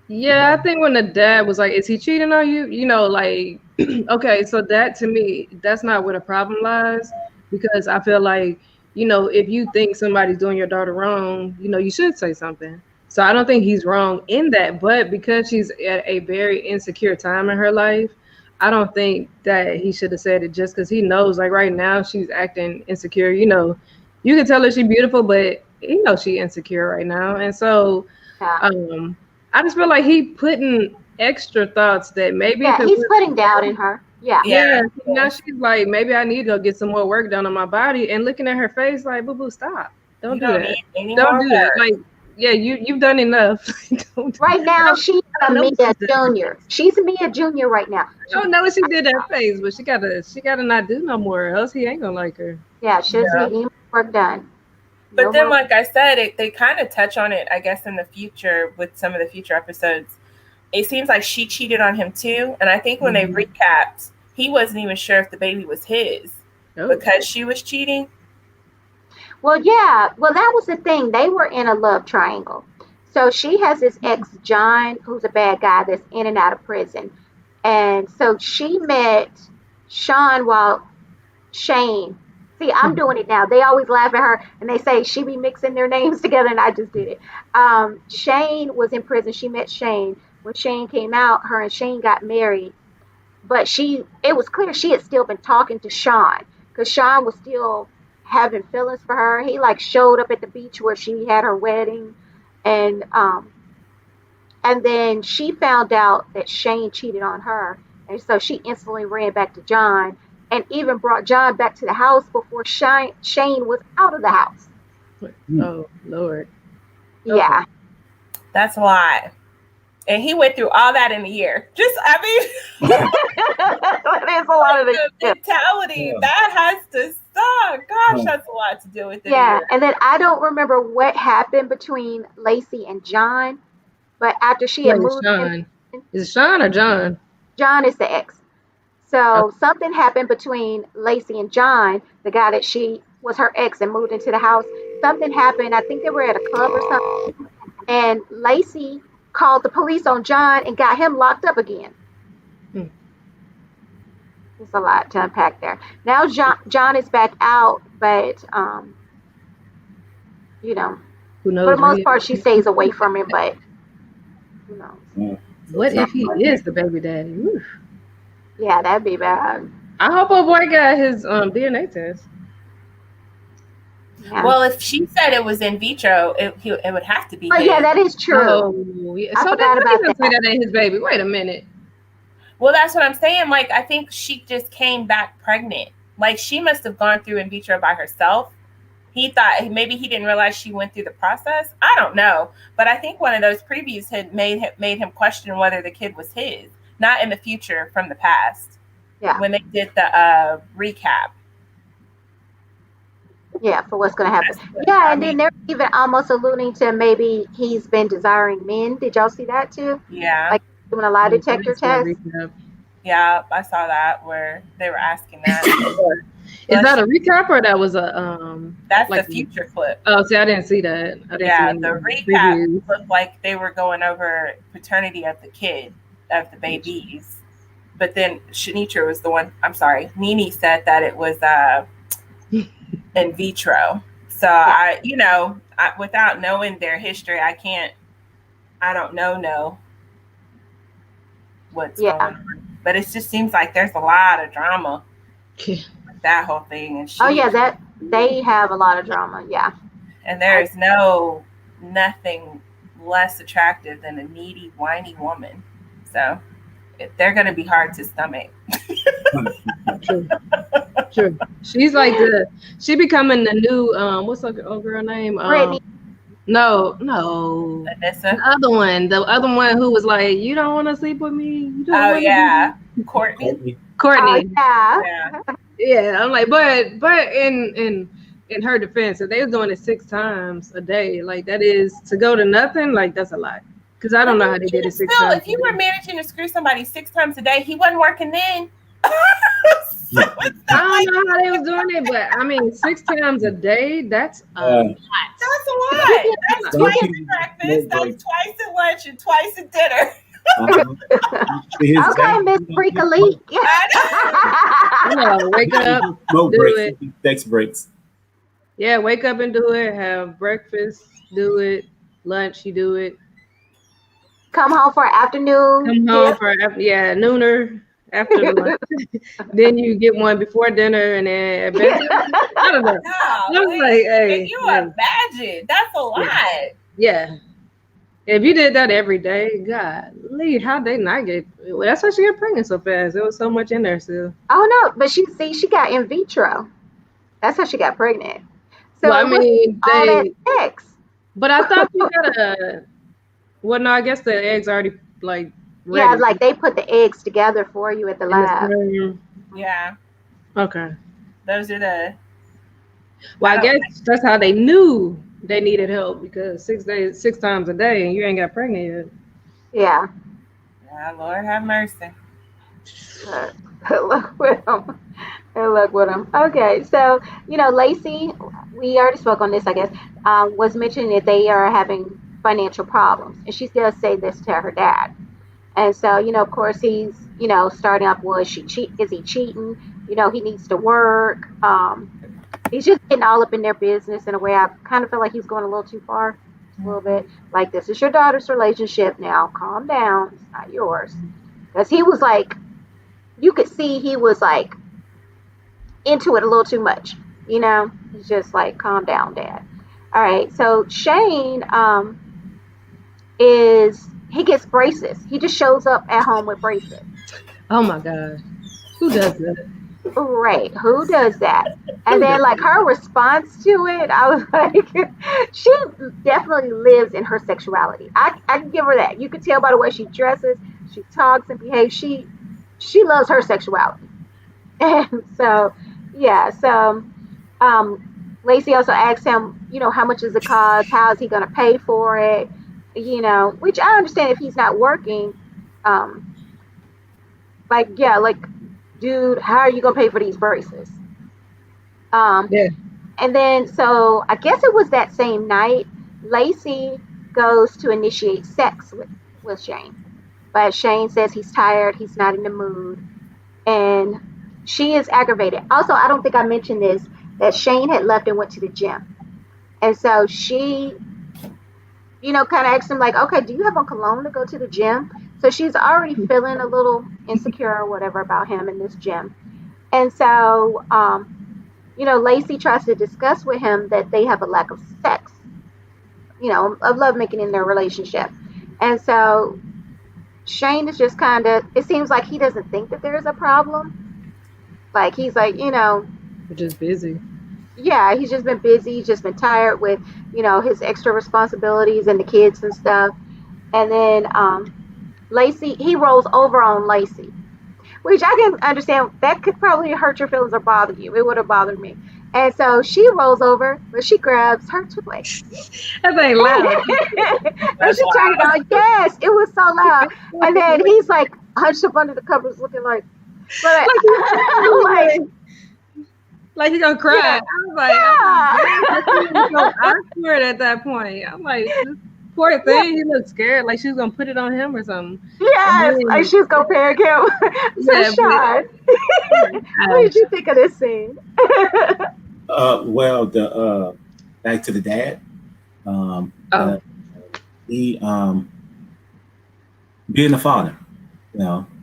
yeah, I think when the dad was like, "Is he cheating on you?" Like, okay, so that to me, that's not where the problem lies, because I feel like, if you think somebody's doing your daughter wrong, you should say something. So I don't think he's wrong in that, but because she's at a very insecure time in her life, I don't think that he should have said it just because he knows, like right now, she's acting insecure. You can tell her she's beautiful, but she's insecure right now, and so. yeah, I just feel like he putting extra thoughts that maybe if yeah, it he's was, putting doubt in her. Yeah, yeah, now Yeah. she's like, maybe I need to go get some more work done on my body, and looking at her face like, boo boo, stop, don't You do don't that, need any don't more do that. work. Like, yeah, you've done enough. Don't, right now she's I a don't know Mia what she's doing. Junior. She's a Mia Junior right now. I don't know what she did that face, but she gotta not do no more, else he ain't gonna like her. Yeah, she doesn't Yeah. need any more work done. But No then, more. like I said, they kind of touch on it, I guess, in the future with some of the future episodes. It seems like she cheated on him too. And I think when they recapped, he wasn't even sure if the baby was his Oh, because she was cheating. Well, yeah. Well, that was the thing. They were in a love triangle. So she has this ex, John, who's a bad guy that's in and out of prison. And so she met Sean while Shane. See, I'm doing it now. They always laugh at her and they say she be mixing their names together, and I just did it. Shane was in prison. She met Shane. When Shane came out, her and Shane got married. But it was clear she had still been talking to Sean because Sean was still having feelings for her. He like showed up at the beach where she had her wedding, and then she found out that Shane cheated on her, and so she instantly ran back to John and even brought John back to the house before Shane was out of the house. Oh Lord. Yeah. That's a lot. And he went through all that in a year. That is a lot of the the mentality Yeah. that has to stop. Gosh, Yeah. that's a lot to do with it. Yeah, and then I don't remember what happened between Lacey and John, but after she had Wait, moved in, Sean. Is it Sean or John? John is the ex. Oh, So something happened between Lacey and John, the guy that she was her ex and moved into the house. Something happened. I think they were at a club or something, and Lacey called the police on John and got him locked up again. Hmm. There's a lot to unpack there. Now John is back out, but you know, who for knows? the Where most part, she stays away from him. But who knows? Yeah. What if he is the baby daddy? Whew. Yeah, that'd be bad. I hope a boy got his DNA test. Yeah. Well, if she said it was in vitro, it would have to be. Oh, yeah, his. that is true. Oh, yeah. I So forgot then how about you gonna say that. that ain't his baby? Wait a minute. Well, that's what I'm saying. Like, I think she just came back pregnant. Like, she must have gone through in vitro by herself. He thought maybe he didn't realize she went through the process. I don't know, but I think one of those previews had made him question whether the kid was his, not in the future, from the past. Yeah. When they did the recap. Yeah, for what's going to happen. That's what- Yeah, I and then mean, they're even almost alluding to maybe he's been desiring men. Did y'all see that too? yeah, Like doing a lie detector test. yeah, I saw that where they were asking that. Is that a recap or that was a That's like the future clip. Oh, see, I didn't see that. I didn't Yeah, see the any recap previews. looked like they were going over paternity of the kid, of the babies. But then Shanitra was the one, I'm sorry, Nene said that it was in vitro. So I without knowing their history, I don't know what's going on. But it just seems like there's a lot of drama with that whole thing. And Oh yeah, that they have a lot of drama. Yeah. and there's nothing less attractive than a needy, whiny woman. So they're going to be hard to stomach. True. She's like she becoming the new what's the old girl name? Brittany. No. Anissa? The other one who was like, you don't want to sleep with me. You don't Oh wanna yeah, be-" Courtney. Courtney. Oh, Yeah. Yeah, I'm like, but in her defense, if they was doing it 6 times a day, like that is to go to nothing, like that's a lot. Because I don't know how they did it 6 Still, times. if you were managing to screw somebody 6 times a day, he wasn't working then. So it's I not like- don't know how they was doing it, but I mean, 6 times a day, that's a lot. that's a lot. That's twice at breakfast, that's twice at lunch, and twice at dinner. Okay, Miss Freak-a-Leak. You know, wake up, No do breaks. Sex breaks. yeah, wake up and do it. Have breakfast, do it. Lunch, you do it. Come home for afternoon. Come home for nooner after the lunch. Then you get one before dinner, and then at bedtime. I don't know. No, I was like, hey, can you imagine? That's a lot. yeah. If you did that every day, God, how they not get? Well, that's why she got pregnant so fast. There was so much in there still. Oh no, but she got in vitro. That's how she got pregnant. So Well, I mean, all that sex. but I thought you gotta. Well, no, I guess the eggs already like. Ready. Yeah, like they put the eggs together for you at the lab. Yeah, Okay. those are the. Well, I guess that's how they knew they needed help because 6 times a day, and you ain't got pregnant yet. Yeah. Yeah, Lord have mercy. Good luck with them. Good luck with them. Okay, so Lacey, we already spoke on this, I guess, was mentioning that they are having financial problems, and she does say this to her dad. And so, of course, he's, starting up. Well, is he cheating? He needs to work. He's just getting all up in their business in a way. I kind of feel like he's going a little too far, a little bit. Like, this is your daughter's relationship now. Calm down. It's not yours. Because he was like, you could see he was like into it a little too much. He's just like, calm down, Dad. All right. So Shane he gets braces. He just shows up at home with braces. Oh my God, who does that? Right. Who does that? And then like her response to it, I was like, she definitely lives in her sexuality. I can give her that. You can tell by the way she dresses, she talks and behaves. She loves her sexuality. And so yeah, so Lacey also asked him, how much does it cost? How is he gonna pay for it? Which I understand if he's not working, um, like yeah, like dude, how are you gonna pay for these braces? Um, Yeah. and then, so I guess it was that same night, Lacey goes to initiate sex with Shane. But Shane says he's tired, he's not in the mood, and she is aggravated. Also, I don't think I mentioned this, that Shane had left and went to the gym. And so she, kind of asked him, like, okay, do you have on cologne to go to the gym? So she's already feeling a little insecure or whatever about him in this gym. And so, Lacey tries to discuss with him that they have a lack of sex, of lovemaking in their relationship. And so Shane is just kind of, it seems like he doesn't think that there's a problem. Like, he's like, We're just busy. yeah, he's just been busy. He's just been tired with, his extra responsibilities and the kids and stuff. And then Lacey, he rolls over on Lacey, which I can understand. That could probably hurt your feelings or bother you. It would have bothered me. And so she rolls over, but she grabs her toy. That ain't loud. And she turned it on. Yes, it was so loud. And then he's like hunched up under the covers looking like, but Like he gonna cry. Yeah. I was like, yeah. so awkward at that point. I'm like, this poor thing. He looks scared. Like she's gonna put it on him or something. Yes, like she's gonna panic him. So Yeah, Sean, what did you think of this scene? Well, the back to the dad. He being a father,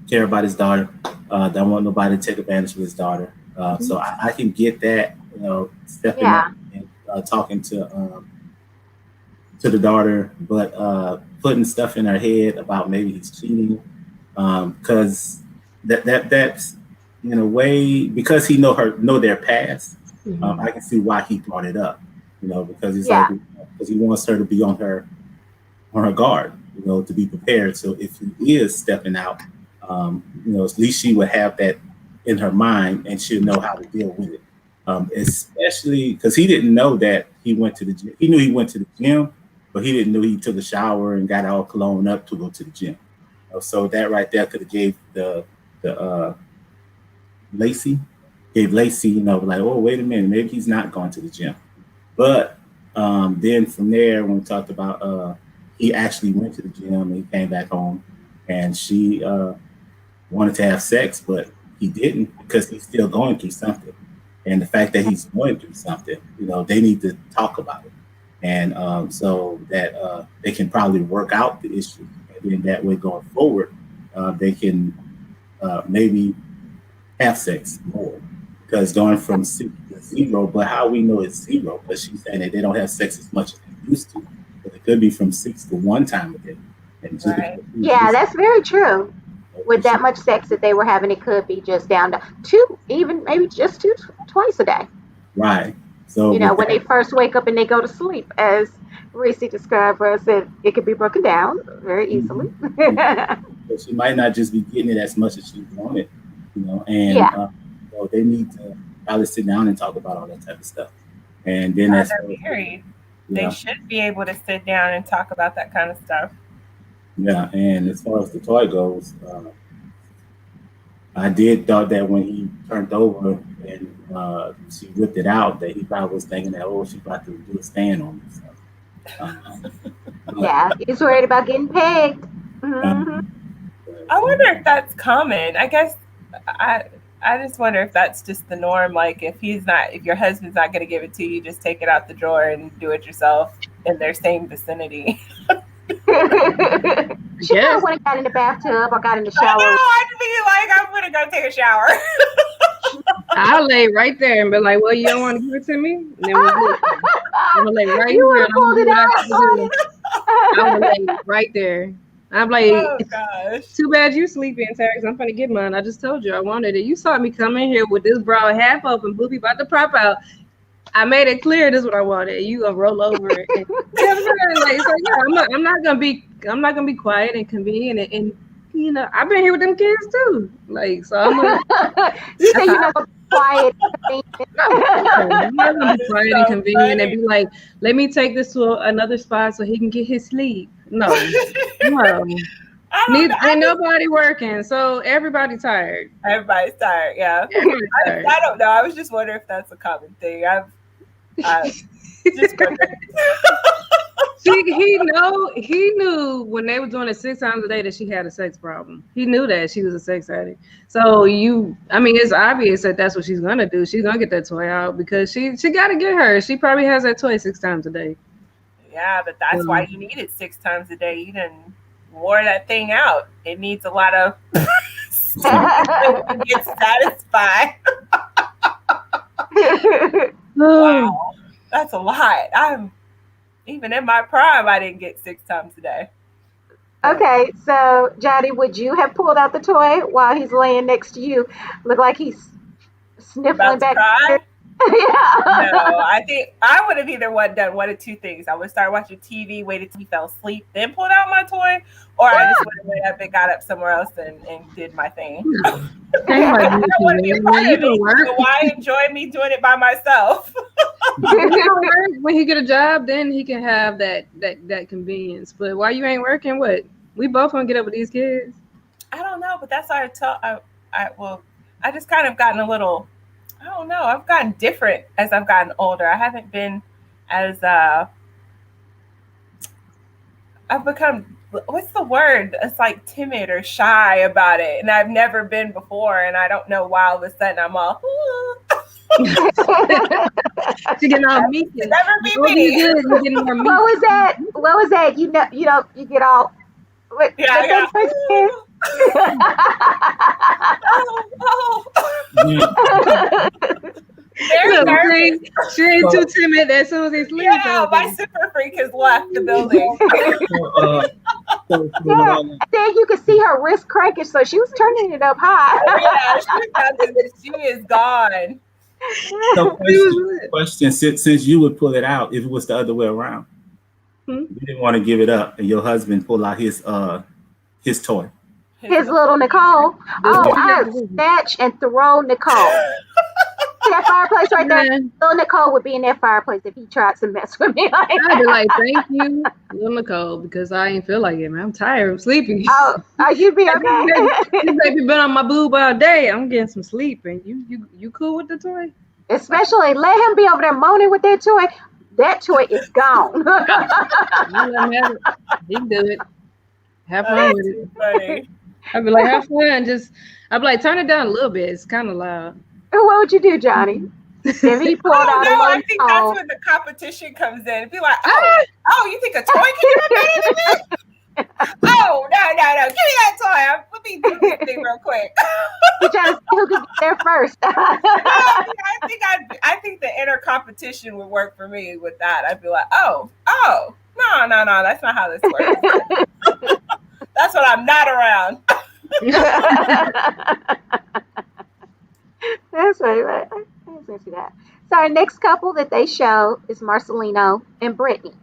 care about his daughter. Don't want nobody to take advantage of his daughter. So I can get that. Stepping up and talking to the daughter, but putting stuff in her head about maybe he's cheating, because that's in a way, because he know their past. I can see why he brought it up, because he's like, because he wants her to be on her guard, to be prepared. So if he is stepping out, at least she would have that in her mind and she'll know how to deal with it. Especially because he didn't know that he went to the gym. He knew he went to the gym, but he didn't know he took a shower and got all cologne up to go to the gym. So that right there could have gave the Lacey, like, oh, wait a minute, maybe he's not going to the gym. But then from there, when we talked about he actually went to the gym and he came back home, and she wanted to have sex, but he didn't because he's still going through something. And the fact that he's going through something, they need to talk about it. And so that they can probably work out the issue. And then that way going forward, they can maybe have sex more. Because going from 6 to 0, but how we know it's 0? Because she's saying that they don't have sex as much as they used to. But it could be from 6 to 1 time a day. And Right. Yeah, that's very true. With that much sex that they were having, it could be just down to 2, even maybe just 2 twice a day. Right. So When they first wake up and they go to sleep, as Reese described for us, that it could be broken down very easily. So she might not just be getting it as much as she wanted, and so they need to probably sit down and talk about all that type of stuff. And then Now as they're married. yeah, They should be able to sit down and talk about that kind of stuff. yeah. And as far as the toy goes, I did thought that when he turned over and she whipped it out, that he probably was thinking that, oh, she's about to do a stand on me. So, Yeah, he's worried about getting pegged. I wonder if that's common. I guess I just wonder if that's just the norm. Like if your husband's not going to give it to you, just take it out the drawer and do it yourself in their same vicinity. She probably went and got in the bathtub or got in the I shower. know, I'd be like, I'm going to go take a shower. I'll lay right there and be like, well, you don't want to give it to me? And then I'm gonna lay right You here. would have pulled it out. I'm gonna lay right there. I'm like, Oh gosh. too bad you sleeping, Terry. I'm gonna get mine. I just told you I wanted it. You saw me come in here with this bra half open, booby about to pop out. I made it clear this is what I wanted. You gonna roll over it. And, you know what I'm saying? Like, so yeah, I'm not gonna be quiet and convenient and you know, I've been here with them kids too. Like, so I'm like, You say you're not gonna be quiet. I'm not gonna be quiet and So convenient and funny. be like, let me take this to another spot so he can get his sleep. No, no. I don't know. Ain't nobody working, so everybody tired. Everybody's tired. Yeah. Everybody tired. I don't know. I was just wondering if that's a common thing. I just wondering. He knew when they were doing it 6 times a day that she had a sex problem. He knew that she was a sex addict. So it's obvious that that's what she's gonna do. She's gonna get that toy out because she got to get her. She probably has that toy 6 times a day. Yeah, but that's why you need it 6 times a day. You didn't wore that thing out. It needs a lot of to get satisfied. Wow, that's a lot. I'm even in my prime. I didn't get 6 times a day. Okay, so Johnny, would you have pulled out the toy while he's laying next to you? Look like he's sniffling About to back. cry? Yeah. No, I think I would have either done one of two things. I would start watching TV, waited till he fell asleep, then pulled out my toy, or I just would have went up and got up somewhere else and did my thing. I don't want to be a part of it, so why enjoy me doing it by myself? When he get a job, then he can have that convenience. But while you ain't working, what? We both gonna get up with these kids. I don't know, but that's how I just kind of gotten a little. I don't know. I've gotten different as I've gotten older. I haven't been as I've become, what's the word? It's like timid or shy about it. And I've never been before. And I don't know why all of a sudden I'm all, She getting all meek. Never be What me. you getting more meek. What was that? What was that? You get all. What, Yeah, I got, Very Look, nervous. she ain't too timid as soon as he sleeps. Yeah, my super freak has left the building. Then you could see her wrist cranking, so she was turning it up high. Yeah, she is gone. So question, since you would pull it out, if it was the other way around, you didn't want to give it up, and your husband pull out his toy. His little Nicole. Oh, I would snatch and throw Nicole. See that fireplace right there? Yeah. Little Nicole would be in that fireplace if he tried to mess with me. Like I'd be like, thank you, little Nicole, because I ain't feel like it, man. I'm tired. I'm sleepy. oh, you'd be okay. This baby been on my boob all day. I'm getting some sleep, and you cool with the toy? Especially let him be over there moaning with that toy. That toy is gone. You let him have it. He can do it. Have fun with it. Funny. I'd be like, have fun. I'd be like, turn it down a little bit. It's kind of loud. What would you do, Johnny? If he pulled Oh out no, a I think that's when the competition comes in. Be like, oh, you think a toy can do it better than me? Oh, no, give me that toy. Let me do this thing real quick. you trying to see who could get there first. I think the inner competition would work for me with that. I'd be like, no, that's not how this works. That's what I'm not around. That's right. I can see that. So our next couple that they show is Marcelino and Brittany,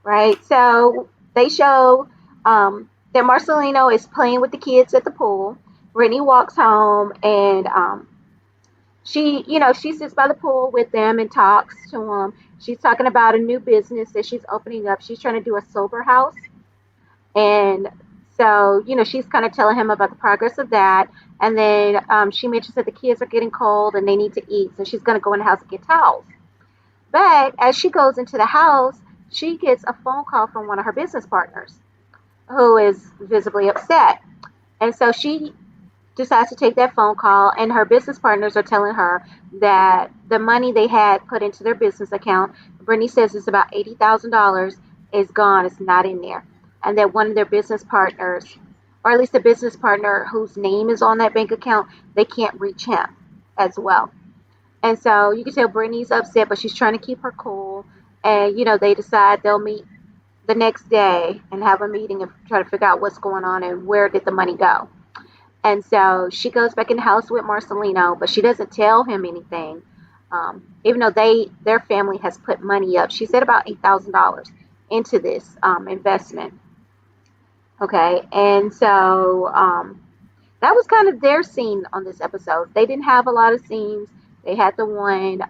right? So they show that Marcelino is playing with the kids at the pool. Brittany walks home and she sits by the pool with them and talks to them. She's talking about a new business that she's opening up. She's trying to do a sober house. And so, she's kind of telling him about the progress of that. And then she mentions that the kids are getting cold and they need to eat. So she's going to go in the house and get towels. But as she goes into the house, she gets a phone call from one of her business partners who is visibly upset. And so she decides to take that phone call, and her business partners are telling her that the money they had put into their business account, Brittany says it's about $80,000, is gone. It's not in there. And that one of their business partners, or at least the business partner whose name is on that bank account, they can't reach him as well. And so you can tell Brittany's upset, but she's trying to keep her cool. And, they decide they'll the next day and have a meeting and try to figure out what's going on and where did the money go. And so she goes back in the house with Marcelino, but she doesn't tell him anything. Even though their family has put money up, she said about $8,000 into this investment. Okay, and so that was kind of their scene on this episode. They didn't have a lot of scenes. They had the one.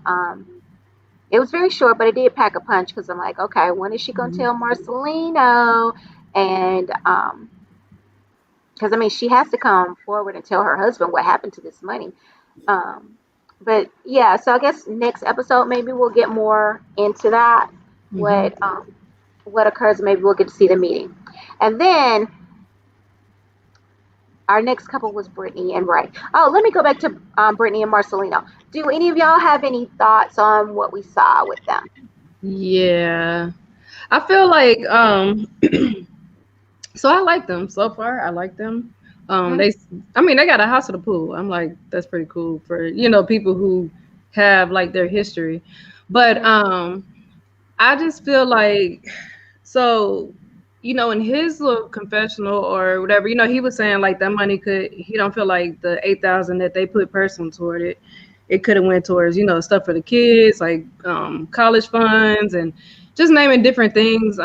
It was very short, but it did pack a punch because I'm like, okay, when is she going to tell Marcelino? And because I mean, she has to come forward and tell her husband what happened to this money. But yeah, so I guess next episode maybe we'll get more into that. What occurs? Maybe we'll get to see the meeting, and then our next couple was Brittany and Ray. Oh, let me go back to Brittany and Marcelino. Do any of y'all have any thoughts on what we saw with them? Yeah, I feel like so I like them so far. I like them. They got a house at the pool. I'm like, that's pretty cool for people who have like their history. But I just feel like, so in his little confessional or whatever, he was saying like that money he don't feel like the 8,000 that they put personal toward it could have went towards stuff for the kids, like college funds and just naming different things,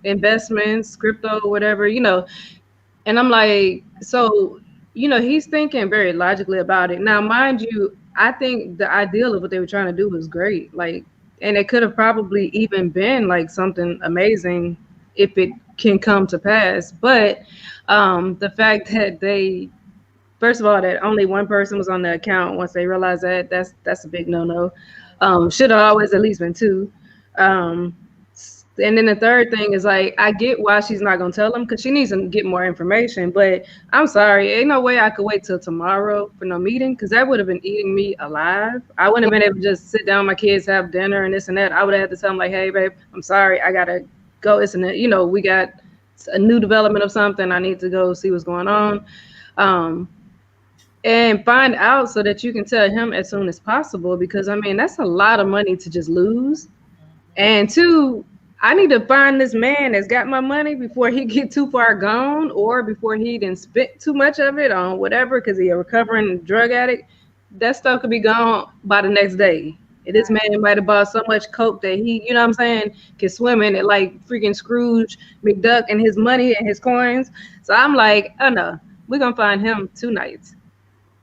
investments, crypto, whatever, and I'm like, so he's thinking very logically about it. Now, mind you, I think the ideal of what they were trying to do was great, like, and it could have probably even been like something amazing if it can come to pass. But the fact that first of all, that only one person was on the account, once they realized that's a big no-no. Should have always at least been two. And then the third thing is like, I get why she's not going to tell them because she needs to get more information. But I'm sorry, ain't no way I could wait till tomorrow for no meeting because that would have been eating me alive. I wouldn't have been able to just sit down with my kids, have dinner and this and that. I would have had to tell them like, hey, babe, I'm sorry. I got to go. It's we got a new development of something. I need to go see what's going on. And find out so that you can tell him as soon as possible because, that's a lot of money to just lose. And two, I need to find this man that's got my money before he get too far gone or before he didn't spend too much of it on whatever because he a recovering drug addict. That stuff could be gone by the next day. This man might have bought so much coke that he, can swim in it like freaking Scrooge McDuck and his money and his coins. So I'm like, oh no, we're going to find him 2 nights.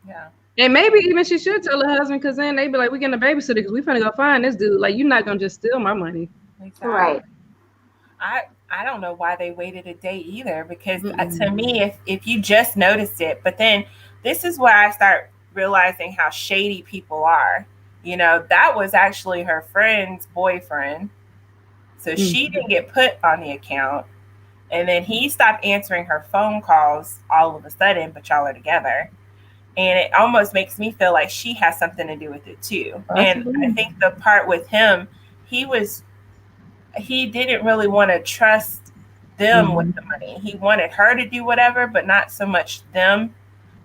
Yeah. And maybe even she should tell her husband because then they be like, we're getting a babysitter because we finna go find this dude. Like, you're not going to just steal my money. Exactly. Right. I don't know why they waited a day either because to me, if you just noticed it, but then this is where I start realizing how shady people are. That was actually her friend's boyfriend. So she didn't get put on the account. And then he stopped answering her phone calls all of a sudden, but y'all are together. And it almost makes me feel like she has something to do with it too. Absolutely. And I think the part with him, he didn't really want to trust them with the money. He wanted her to do whatever, but not so much them.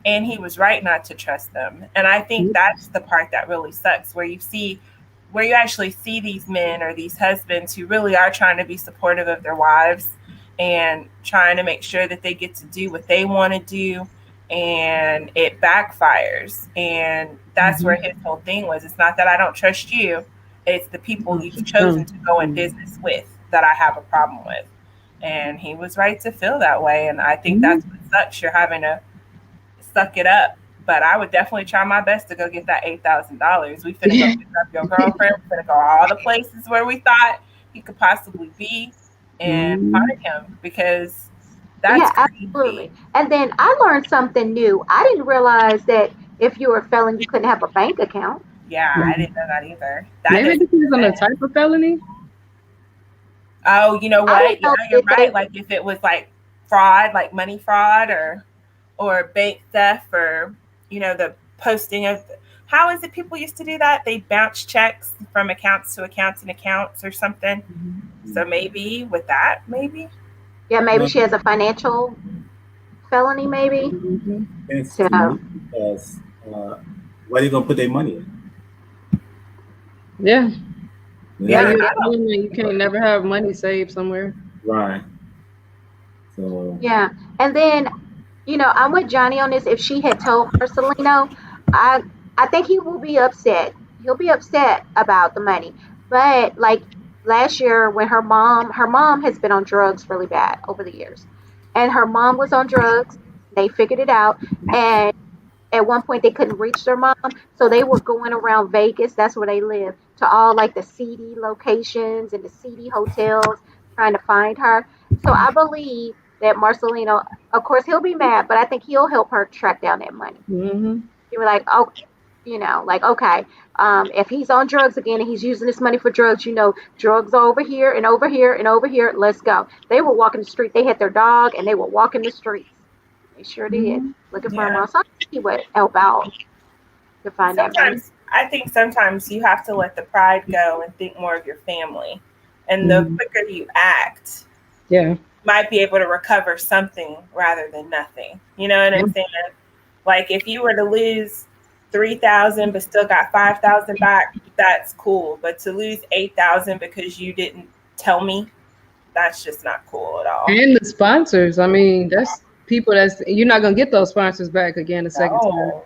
And he was right not to trust them. And I think that's the part that really sucks, where you actually see these men or these husbands who really are trying to be supportive of their wives and trying to make sure that they get to do what they want to do. And it backfires. And that's where his whole thing was. It's not that I don't trust you. It's the people you've chosen to go in business with that I have a problem with. And he was right to feel that way. And I think that's what sucks. You're having to suck it up. But I would definitely try my best to go get that $8,000. We finna go pick up your girlfriend. We finna go all the places where we thought he could possibly be and find him because that's crazy. Absolutely. And then I learned something new. I didn't realize that if you were a felon, you couldn't have a bank account. Yeah, I didn't know that either. Maybe it depends on the type of felony. Oh, you know what? Yeah, you're right. Like if it was like fraud, like money fraud or bank theft or, the posting of, how is it people used to do that? They bounce checks from accounts to accounts and accounts or something. So maybe with that, maybe. Yeah, maybe she has a financial felony, maybe. It's because where are they going to put their money in? Yeah. You can't never have money saved somewhere. Right. So Yeah. And then, I'm with Johnny on this. If she had told Marcelino, I I think he will be upset. He'll be upset about the money. But like last year when her mom has been on drugs really bad over the years. And her mom was on drugs. They figured it out. And at one point they couldn't reach their mom. So they were going around Vegas, that's where they live, to all like the seedy locations and the seedy hotels trying to find her. So I believe that Marcelino, of course, he'll be mad, but I think he'll help her track down that money. Mm-hmm. He was like, oh, like, okay, if he's on drugs again and he's using this money for drugs, drugs are over here and over here and over here. Let's go. They were walking the street. They had their dog and they were walking the streets. They sure did. Looking for a Yeah. mom. So I think he would help out to find that money. I think sometimes you have to let the pride go and think more of your family. And the quicker you act, Yeah. you might be able to recover something rather than nothing. You know what I'm saying? Like if you were to lose 3,000 but still got 5,000 back, that's cool. But to lose 8,000 because you didn't tell me, that's just not cool at all. And the sponsors, I mean, that's people you're not gonna get those sponsors back again a second time. No.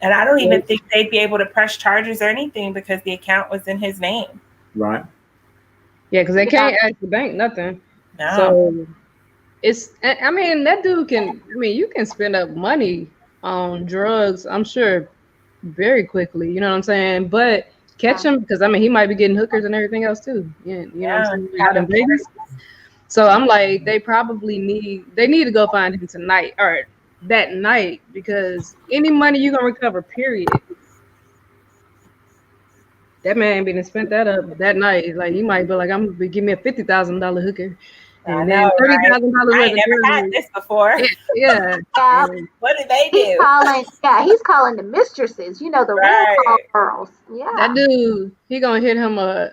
And I don't even think they'd be able to press charges or anything because the account was in his name. right. Yeah, because they can't ask the bank nothing. No. So I mean, that dude you can spend up money on drugs, I'm sure, very quickly. You know what I'm saying? But catch him, because I mean, he might be getting hookers and everything else too. Yeah, you know what I'm saying? Out in Vegas. So I'm like, they need to go find him tonight or that night, because any money you're gonna recover, period. That man been spent that up that night. Like he might be like, I'm gonna give me a $50,000 hooker. And then $30,000 worth I of never had this before. Yeah. What do they do? He's calling the mistresses, the real call girls. Yeah. That dude, he gonna hit him I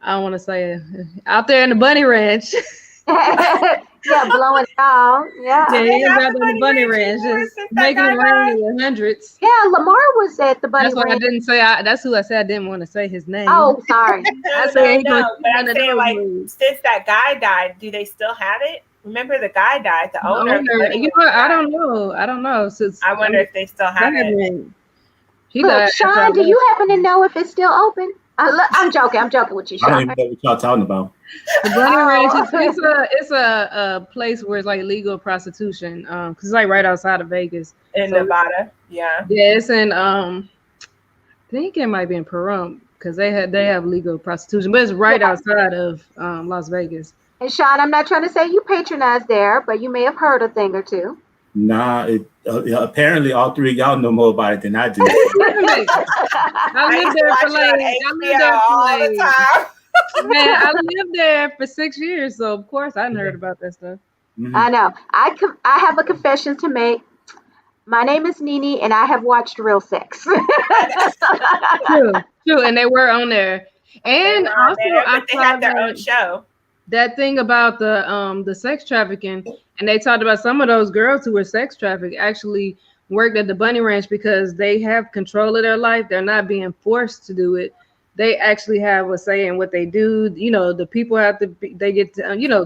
don't want to say it, out there in the bunny ranch. Yeah, blowing it out. Yeah. Yeah, he was out there in the bunny ranch, just making it rain in the hundreds. Yeah, Lamar was at the bunny That's why ranch. I didn't say. That's who I said I didn't want to say his name. Oh, sorry. I said no, but I'm saying, like, since that guy died, do they still have it? Remember, the guy died, the owner. I don't know. Since I wonder if they still have it. He died. Sean, do you happen to know if it's still open? I'm joking. I'm joking with you, Sean. I don't even know what y'all talking about. The bunny ranch it's a place where it's like legal prostitution. Because it's like right outside of Vegas. In Nevada. Yeah. Yeah, it's in I think it might be in Pahrump, because they have legal prostitution, but it's right outside of Las Vegas. And Sean, I'm not trying to say you patronize there, but you may have heard a thing or two. Nah, apparently all three of y'all know more about it than I do. I lived there for man, I lived there for 6 years, so of course I heard about that stuff. Mm-hmm. I know. I have a confession to make. My name is Nene, and I have watched Real Sex. True, and they were on there. And also, they had their own show. That thing about the sex trafficking, and they talked about some of those girls who were sex trafficked actually worked at the bunny ranch because they have control of their life. They're not being forced to do it. They actually have a say in what they do. The people they get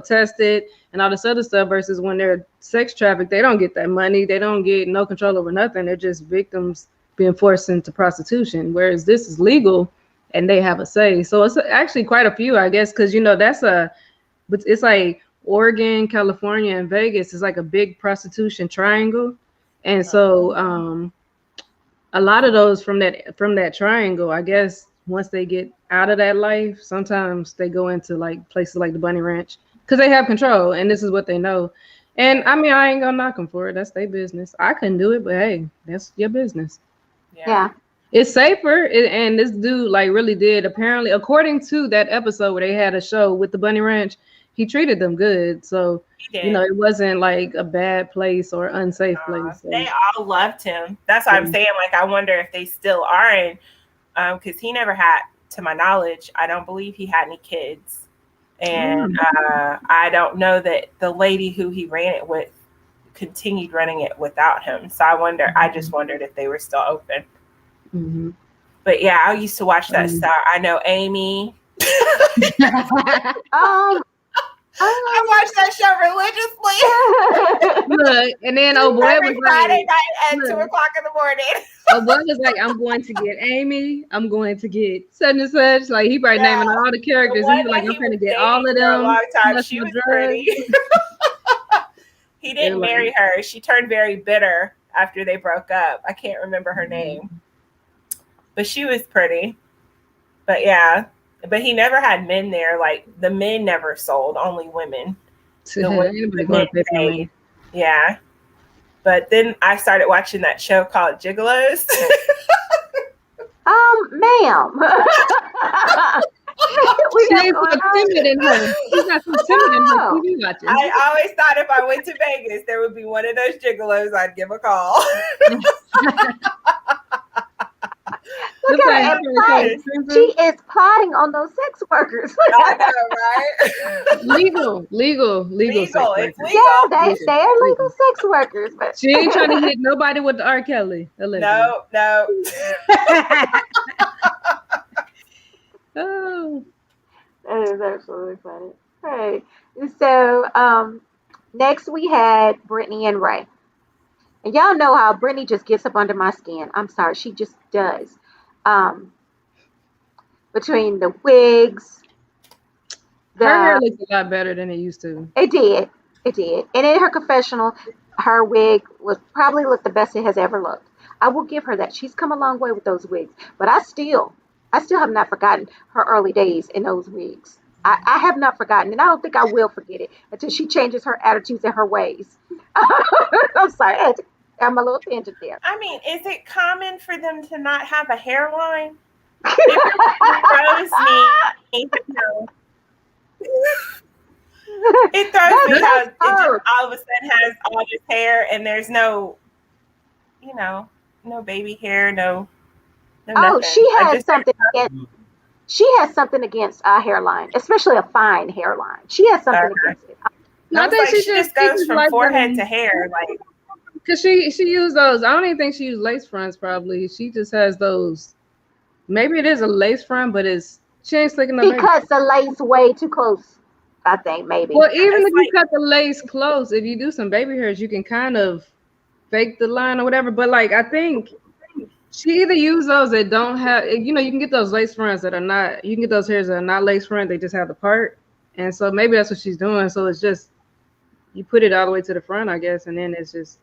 tested and all this other stuff, versus when they're sex trafficked, they don't get that money. They don't get no control over nothing. They're just victims being forced into prostitution, whereas this is legal and they have a say. So it's actually quite a few, I guess, because but it's like Oregon, California, and Vegas is like a big prostitution triangle. And so a lot of those from that triangle, I guess, once they get out of that life, sometimes they go into like places like the bunny ranch because they have control and this is what they know. And I mean, I ain't gonna knock them for it. That's their business. I couldn't do it, but hey, that's your business. Yeah. It's safer. And this dude like really did, apparently, according to that episode where they had a show with the bunny ranch, he treated them good. So, it wasn't like a bad place or unsafe place. So. They all loved him. That's why I'm saying, like, I wonder if they still are in, because he never had, to my knowledge, I don't believe he had any kids. And I don't know that the lady who he ran it with continued running it without him. So I just wondered if they were still open. Mm-hmm. But yeah, I used to watch that stuff. I know Amy. I watched that show religiously Look, and then old boy every was Friday like, night at look. 2:00 in the morning. old boy was like, I'm going to get Amy. I'm going to get such and such. Like he probably Yeah. naming all the The characters. one He was like, that I'm he trying to was get all dating of for a them. long time, plus she my was drugs. pretty. He didn't marry her. She turned very bitter after they broke up. I can't remember her name, but she was pretty. But yeah, but he never had men there. Like the men never sold, only women. Anybody going to pay for paid. me? Yeah. But then I started watching that show called Gigolos. Ma'am. We She got ain't so going on. timid in her. She's not so timid in her No. TV watching. I always thought if I went to Vegas, there would be one of those gigolos. I'd give a call. Look at her and plotting. She is plotting on those sex workers. I know, right? legal. Legal. sex It's workers. legal. Yeah, they're legal sex workers, but She ain't trying to hit nobody with the R. Kelly. Allegedly. No. Oh. that is absolutely funny. All right. So next we had Brittany and Ray. And y'all know how Brittany just gets up under my skin. I'm sorry, she just does. Between the wigs, Her hair looks a lot better than it used to. It did. And in her confessional, her wig was probably looked the best it has ever looked. I will give her that. She's come a long way with those wigs. But I still have not forgotten her early days in those wigs. I have not forgotten, and I don't think I will forget it until she changes her attitudes and her ways. I'm sorry. I'm a little tangent there. I mean, is it common for them to not have a hairline? It throws me. It throws me how it just all of a sudden has all this hair and there's no, no baby hair, no nothing. She has something against. She has something against a hairline, especially a fine hairline. She has something against it. I think she just goes from forehead to hair, like. Cause she used those. I don't even think she used lace fronts. Probably she just has those. Maybe it is a lace front, but she ain't sticking up. She cuts the lace way too close. I think maybe. Well, even if you cut the lace close, if you do some baby hairs, you can kind of fake the line or whatever. But like I think she either use those that don't have. You can get those lace fronts that are not. You can get those hairs that are not lace front. They just have the part, and so maybe that's what she's doing. So it's just you put it all the way to the front, I guess, and then it's just.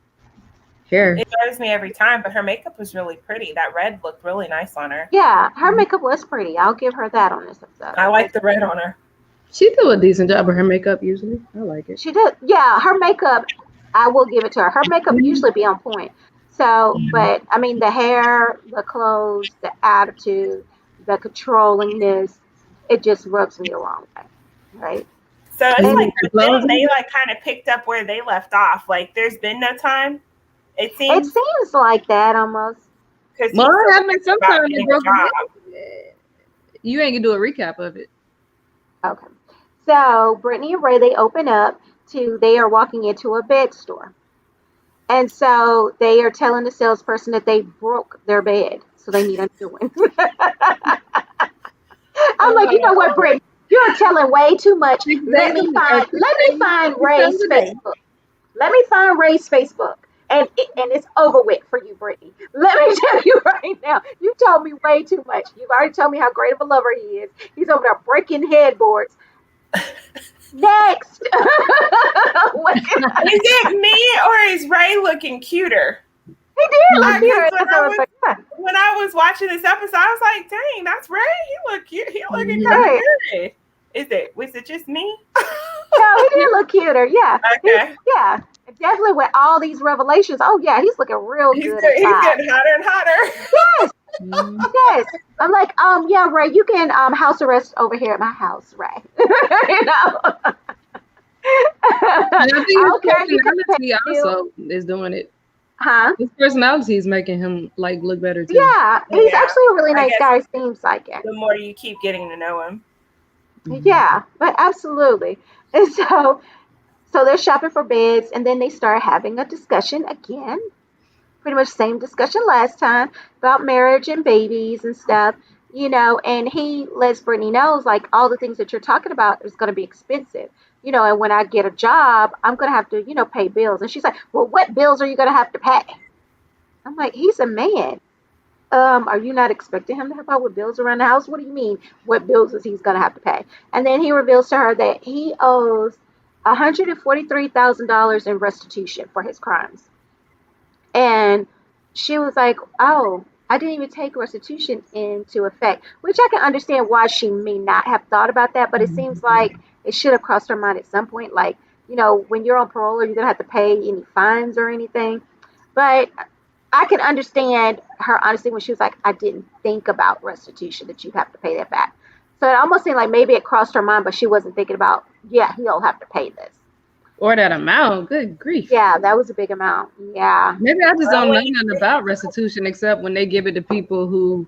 Hair. It throws me every time, but her makeup was really pretty. That red looked really nice on her. Yeah, her makeup was pretty. I'll give her that on this episode. I like the red on her. She do a decent job of her makeup usually. I like it. She does. Yeah, her makeup, I will give it to her. Her makeup usually be on point. So, but I mean, the hair, the clothes, the attitude, the controllingness, it just rubs me the wrong way, right? So it's like they like kind of picked up where they left off. Like there's been no time. It seems like that almost. Well, I mean, sometimes you ain't gonna do a recap of it. Okay. So Brittany and Ray, they open up they are walking into a bed store. And so they are telling the salesperson that they broke their bed. So they need a new one. I'm like, you know what, Brittany? You're telling way too much. Let me find Ray's Facebook. Let me find Ray's Facebook. And it's over with for you, Brittany. Let me tell you right now, you told me way too much. You've already told me how great of a lover he is. He's over there breaking headboards. Next. Is it me or is Ray looking cuter? He did look cuter. When I was watching this episode, I was like, dang, that's Ray. He look cute. He looking kind of good. Was it just me? No, he did look cuter. Yeah. Okay. Yeah. Definitely with all these revelations. Oh yeah, he's looking real good. He's getting hotter and hotter. Yes. Yes. I'm like, yeah, Ray, you can house arrest over here at my house, Ray. You know. And I think his personality also is doing it. Huh? His personality is making him like look better too. Yeah, he's actually a really nice guy. Seems like it. The more you keep getting to know him. Yeah, but absolutely. And so they're shopping for beds, and then they start having a discussion again. Pretty much same discussion last time about marriage and babies and stuff, and he lets Brittany know, like, all the things that you're talking about is going to be expensive. and when I get a job, I'm going to have to, pay bills. And she's like, well, what bills are you going to have to pay? I'm like, he's a man. Are you not expecting him to help out with bills around the house? What do you mean? What bills is he's going to have to pay? And then he reveals to her that he owes $143,000 in restitution for his crimes. And she was like, oh, I didn't even take restitution into effect, which I can understand why she may not have thought about that. But it seems like it should have crossed her mind at some point. Like, when you're on parole, are you going to have to pay any fines or anything? But I can understand her honestly when she was like, I didn't think about restitution, that you have to pay that back. So it almost seemed like maybe it crossed her mind, but she wasn't thinking about, yeah, he'll have to pay this. Or that amount. Good grief. Yeah, that was a big amount. Yeah. Maybe I just don't know nothing about restitution except when they give it to people who